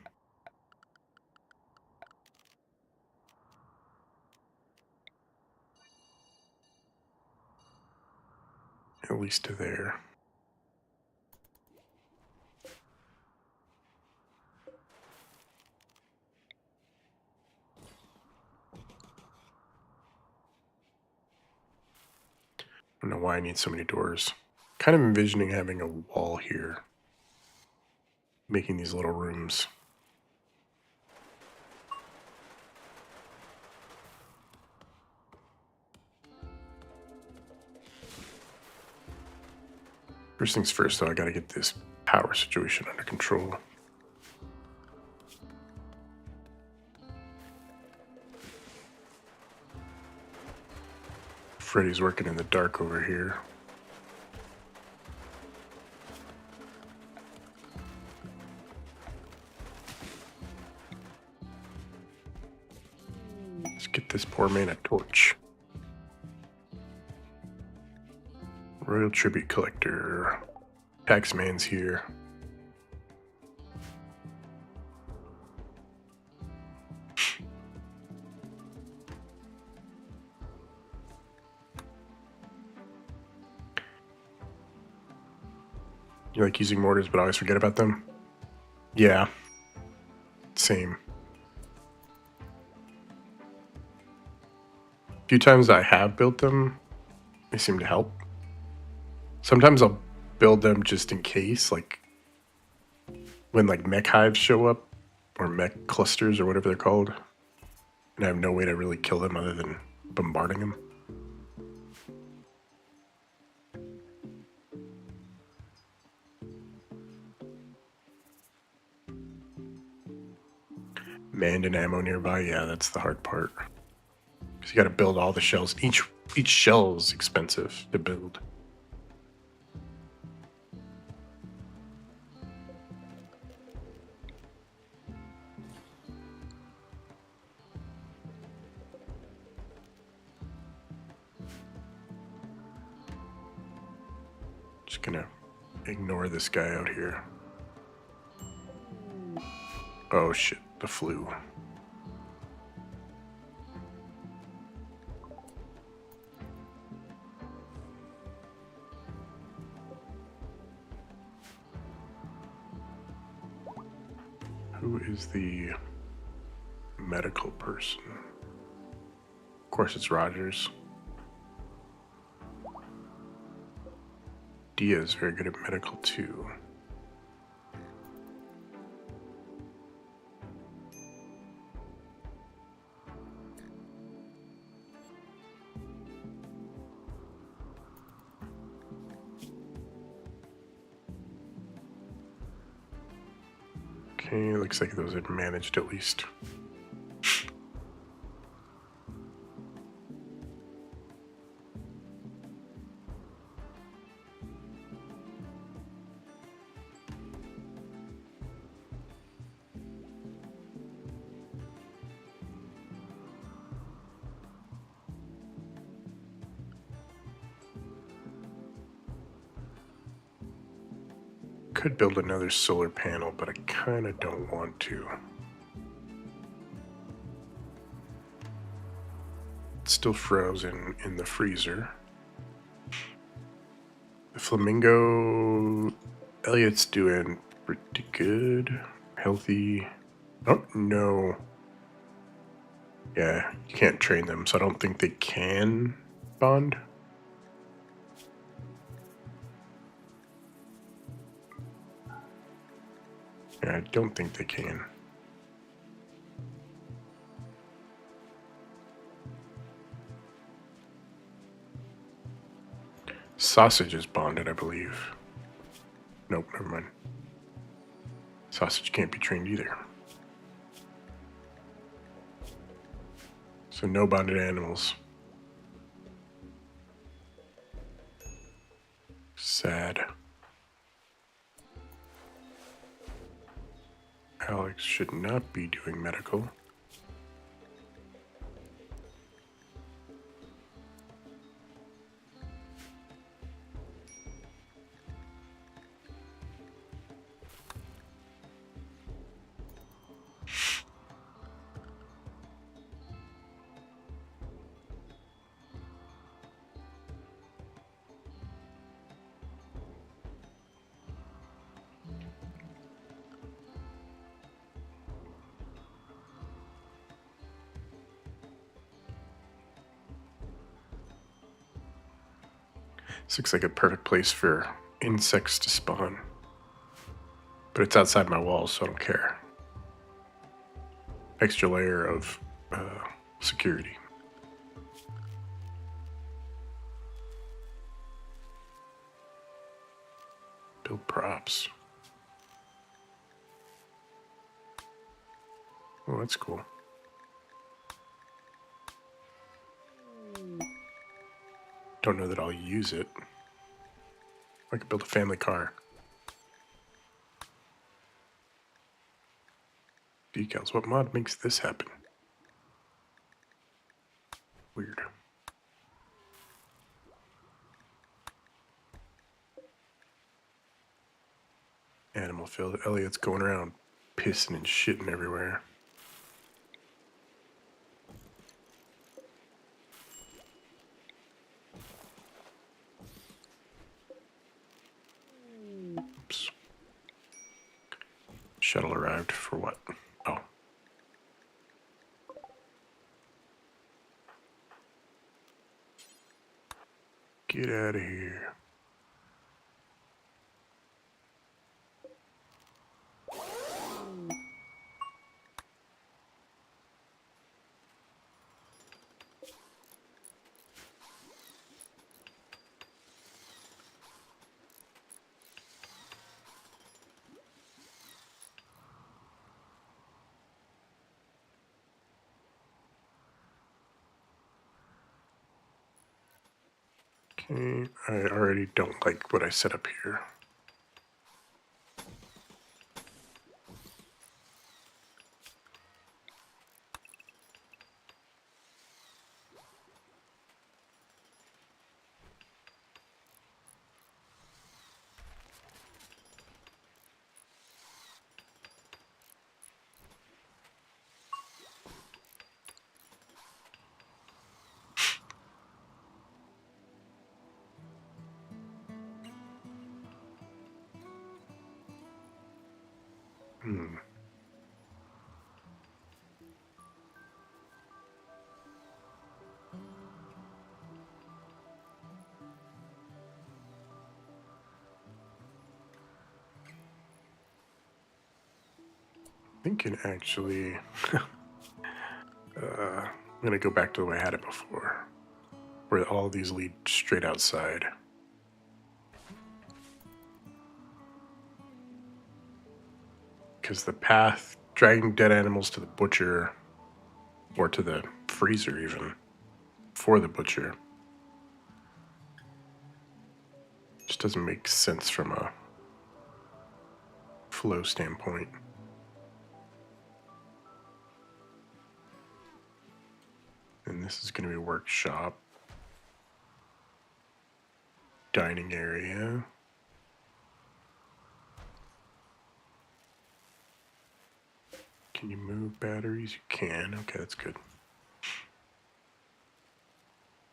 At least to there. I don't know why I need so many doors. Kind of envisioning having a wall here, making these little rooms. First things first, though, I gotta get this power situation under control. Freddy's working in the dark over here. Let's get this poor man a torch. Royal Tribute Collector. Taxman's here. You like using mortars but always forget about them? Yeah. Same. A few times I have built them, they seem to help. Sometimes I'll build them just in case, like when like mech hives show up, or mech clusters, or whatever they're called, and I have no way to really kill them other than bombarding them. Manned and ammo nearby, yeah, that's the hard part. Because you got to build all the shells. Each shell is expensive to build. Just gonna ignore this guy out here. Oh shit, the flu. Who is the medical person? Of course it's Rogers. Dia's very good at medical too. Okay, looks like those are managed at least. Could build another solar panel, but I kind of don't want to. It's still frozen in the freezer. The flamingo Elliot's doing pretty good. Healthy. Oh, no. Yeah, you can't train them, so I don't think they can bond. Yeah, I don't think they can. Sausage is bonded, I believe. Nope, never mind. Sausage can't be trained either. So no bonded animals. Sad. Alex should not be doing medical. This looks like a perfect place for insects to spawn. But it's outside my walls, so I don't care. Extra layer of security. Build props. Oh, that's cool. Don't know that I'll use it. I could build a family car. Decals. What mod makes this happen? Weird. Animal field. Elliot's going around pissing and shitting everywhere. Oops. Shuttle arrived for what? Oh. Get out of here. Okay, I already don't like what I set up here. Thinking actually, I'm gonna go back to the way I had it before, where all these lead straight outside. Because the path dragging dead animals to the butcher, or to the freezer even, for the butcher, just doesn't make sense from a flow standpoint. And this is going to be a workshop, dining area. Can you move batteries? You can. Okay, that's good.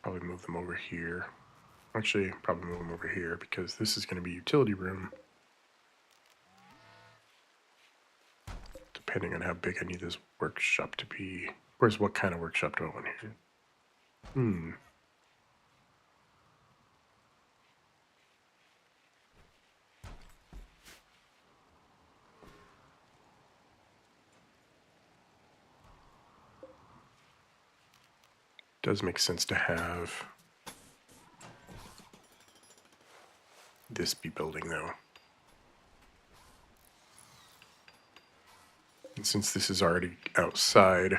Probably move them over here. Actually, probably move them over here because this is going to be utility room. Depending on how big I need this workshop to be. Where's what kind of workshop do I want here? Does make sense to have this be building though. And since this is already outside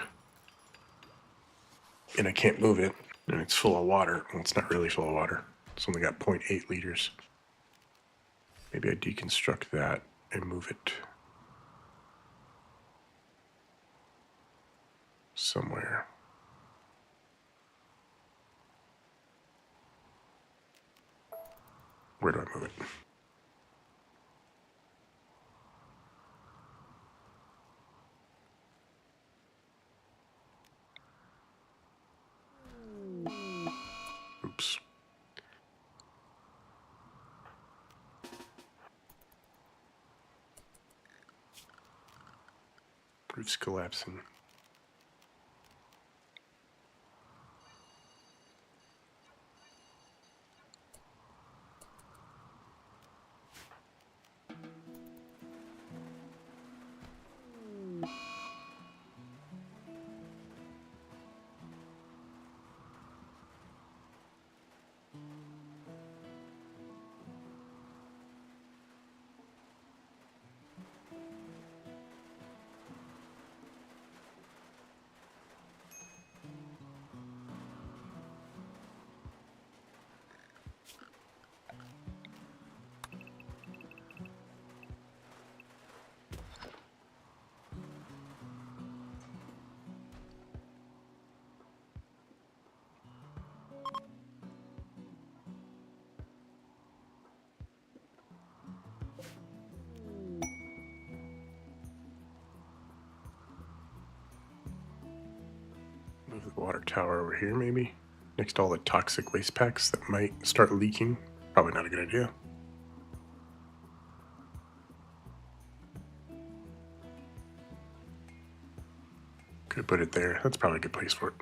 and I can't move it and it's full of water, well, it's not really full of water. It's only got 0.8 liters. Maybe I deconstruct that and move it somewhere. Where do I move it? Oops. Roof's collapsing. Water tower over here, maybe? Next to all the toxic waste packs that might start leaking. Probably not a good idea. Could put it there. That's probably a good place for it.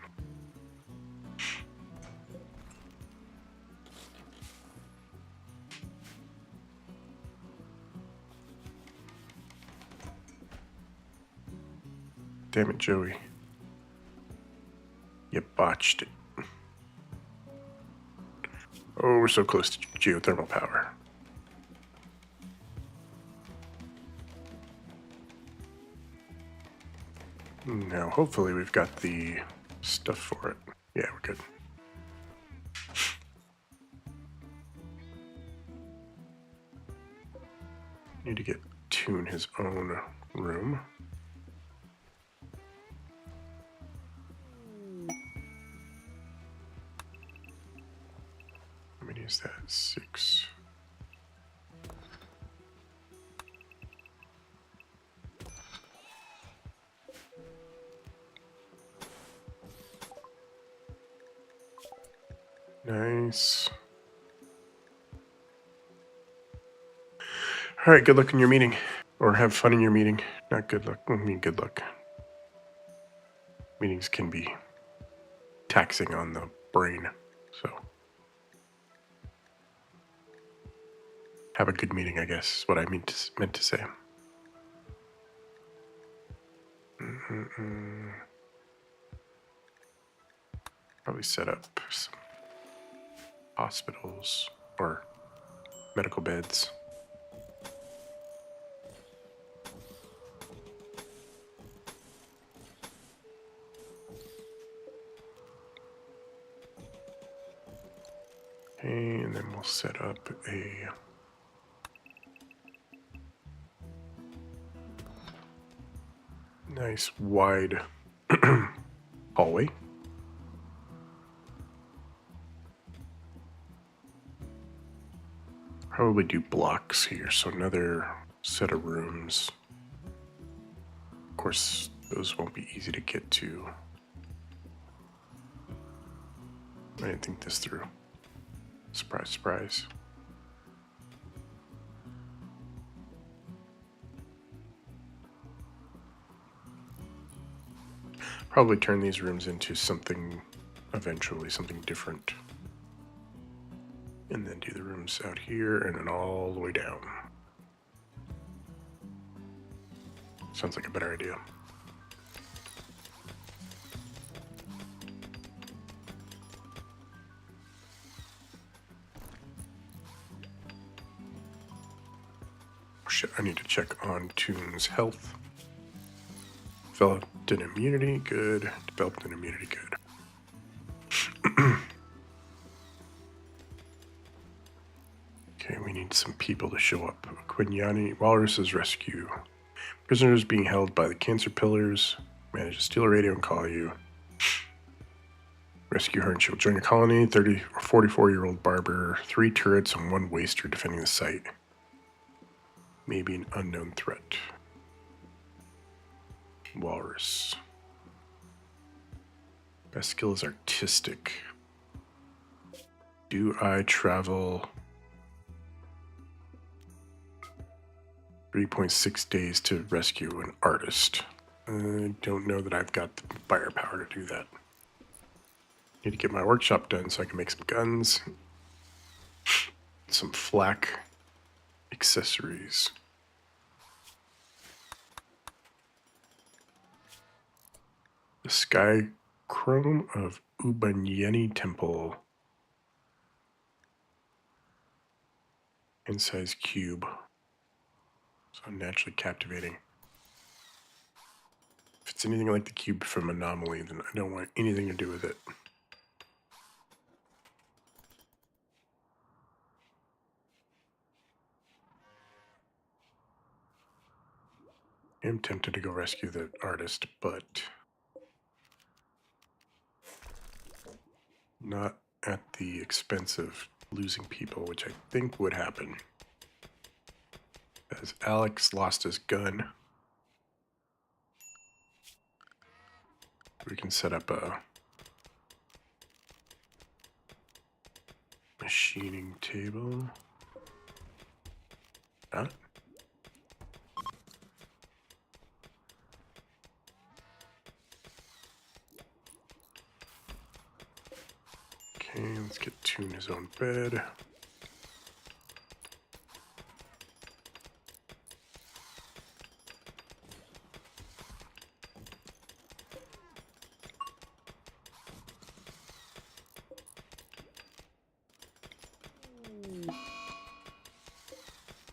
Damn it, Joey. You botched it. Oh, we're so close to geothermal power. Now, hopefully we've got the stuff for it. Yeah, we're good. Need to get Toon his own room. How many is that? 6. Nice. All right, good luck in your meeting. Or have fun in your meeting. Not good luck. I mean, good luck. Meetings can be taxing on the brain, so have a good meeting, I guess, is what I meant to say. Probably set up some hospitals or medical beds. Okay, and then we'll set up a nice wide hallway. Probably do blocks here, so another set of rooms. Of course, those won't be easy to get to. I didn't think this through. Surprise, surprise. Probably turn these rooms into something, eventually, something different. And then do the rooms out here and then all the way down. Sounds like a better idea. Shit, I need to check on Toon's health. Developed an immunity, good. Developed an immunity, good. Okay, we need some people to show up. Quinyani, Walrus's rescue. Prisoners being held by the cancer pillars. Manage to steal a radio and call you. Rescue her and she will join your colony. 30 or 44-year-old barber. 3 turrets and 1 waster defending the site. Maybe an unknown threat. Walrus. Best skill is artistic. Do I travel 3.6 days to rescue an artist? I don't know that I've got the firepower to do that. Need to get my workshop done so I can make some guns. Some flak accessories. The Sky Chrome of Ubanyeni Temple. Insize cube. So naturally captivating. If it's anything like the cube from Anomaly, then I don't want anything to do with it. I am tempted to go rescue the artist, but not at the expense of losing people, which I think would happen. As Alex lost his gun, we can set up a Machining table. Not. Okay, let's get Toon his own bed.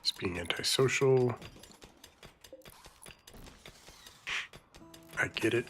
He's being antisocial. I get it.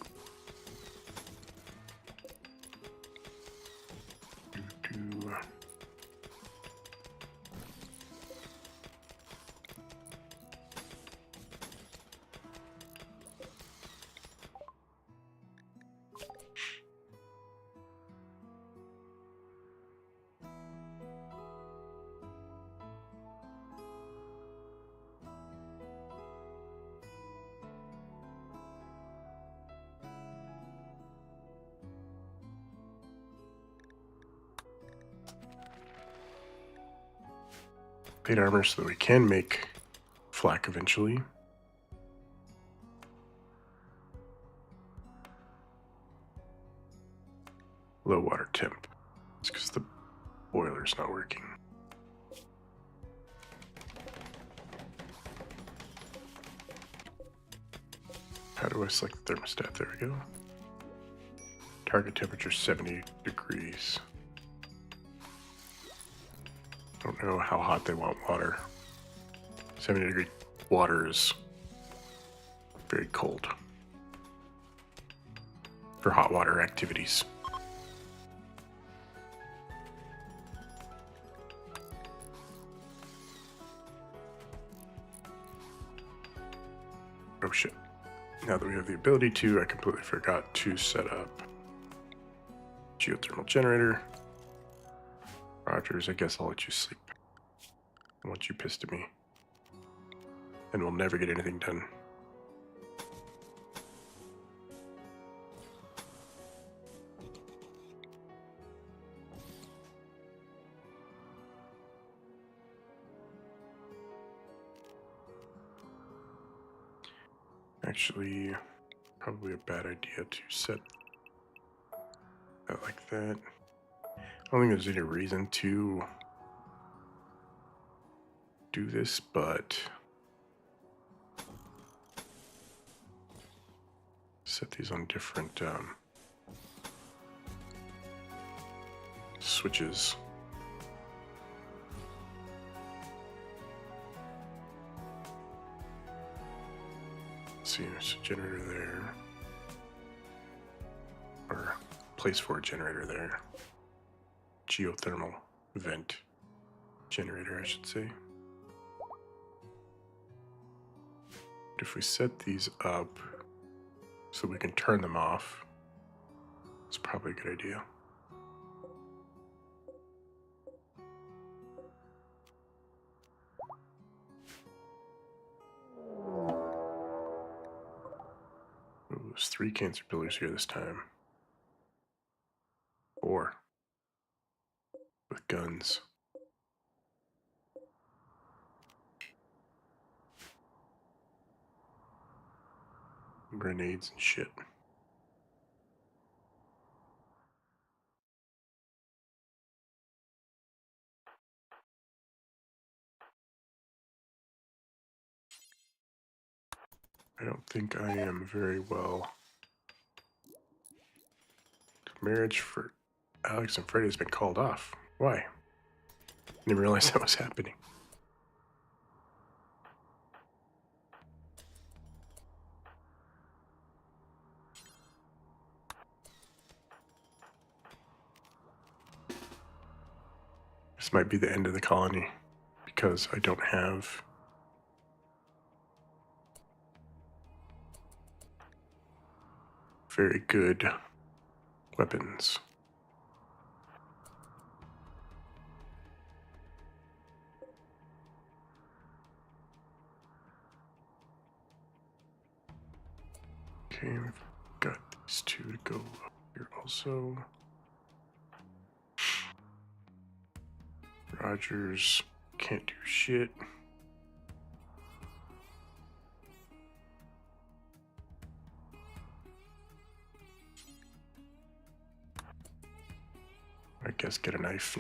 Plate armor so that we can make flak eventually. Low water temp. It's because the boiler's not working. How do I select the thermostat? There we go. Target temperature 70 degrees. Don't know how hot they want water. 70-degree water is very cold for hot water activities. Oh shit. Now that we have the ability to, I completely forgot to set up geothermal generator. Rogers, I guess I'll let you sleep. I want you pissed at me. And we'll never get anything done. Actually, probably a bad idea to set that like that. I don't think there's any reason to do this, but set these on different switches. Let's see, there's a generator there, or place for a generator there. Geothermal vent generator, I should say. If we set these up so we can turn them off, it's probably a good idea. Ooh, there's 3 cancer pillars here this time. 4. With guns. Grenades and shit. I don't think I am very well. Marriage for Alex and Freddie has been called off. Why? Didn't realize that was happening. This might be the end of the colony because I don't have very good weapons. Okay, we've got these 2 to go up here also. Rogers can't do shit. I guess get a knife.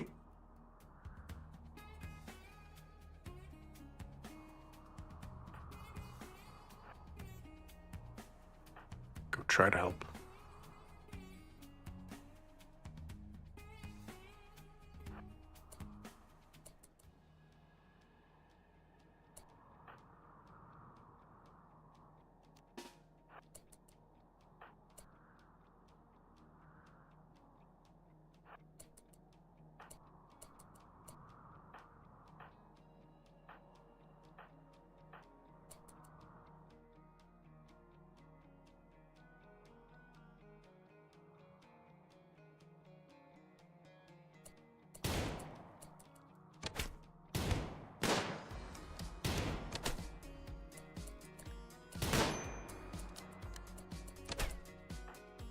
Go try to help.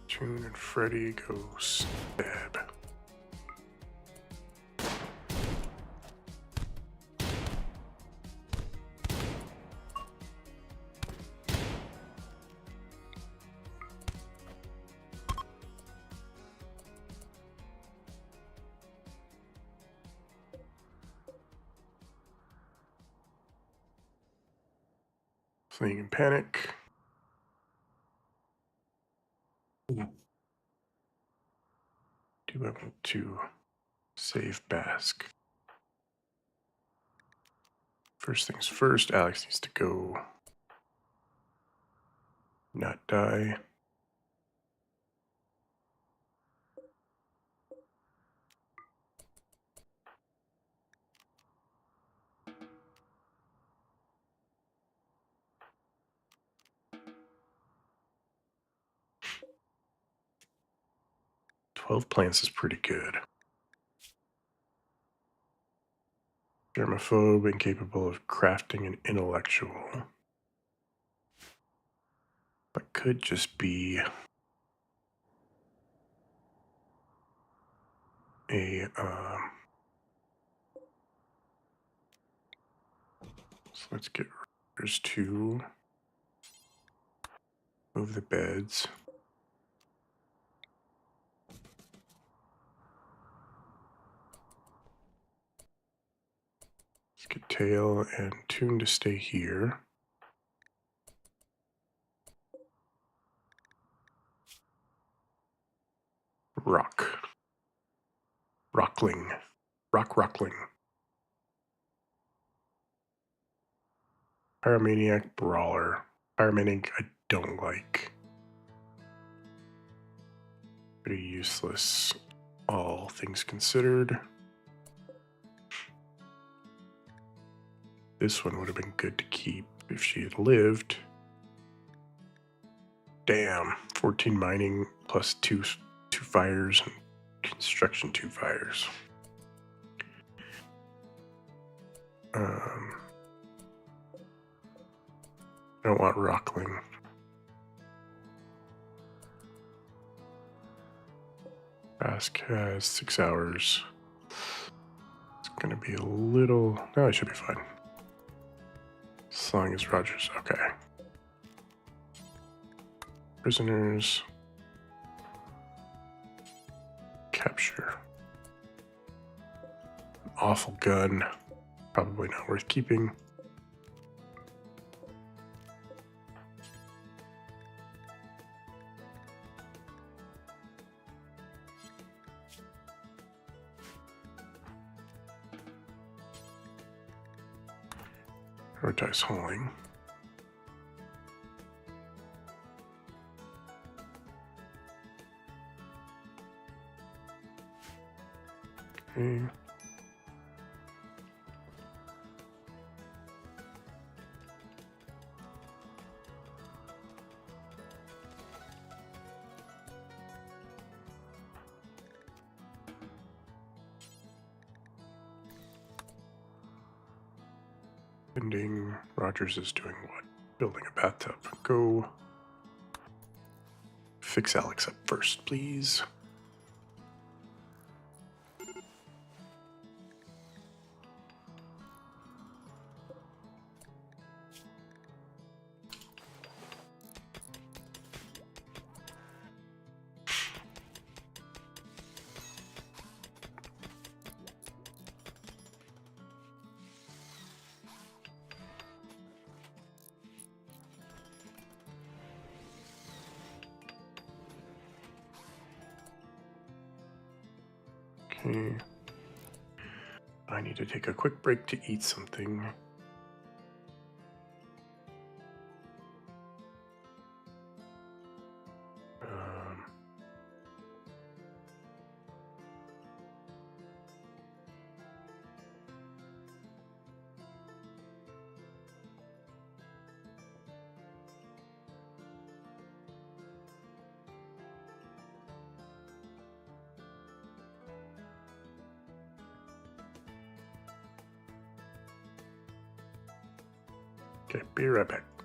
June and Freddy go stab. Fleeing in panic. Do I want to save Basque? First things first, Alex needs to go not die. "12 plants is pretty good. Germaphobe, incapable of crafting an intellectual. But could just be a so let's get there's 2. Move the beds. Let's get Tail and Tune to stay here. Rockling. Rockling. Pyromaniac Brawler. Pyromaniac I don't like. Pretty useless, all things considered. This one would have been good to keep if she had lived. Damn, 14 mining plus 2 fires and construction 2 fires. I don't want Rockling. Basque has 6 hours. It's gonna be a little. No, it should be fine. As long as Rogers. Okay. Prisoners. Capture. An awful gun. Probably not worth keeping. Prioritize hauling. Okay. Ending. Rogers is doing what? Building a bathtub. Go fix Alex up first, please. Okay. I need to take a quick break to eat something. Okay, be right back.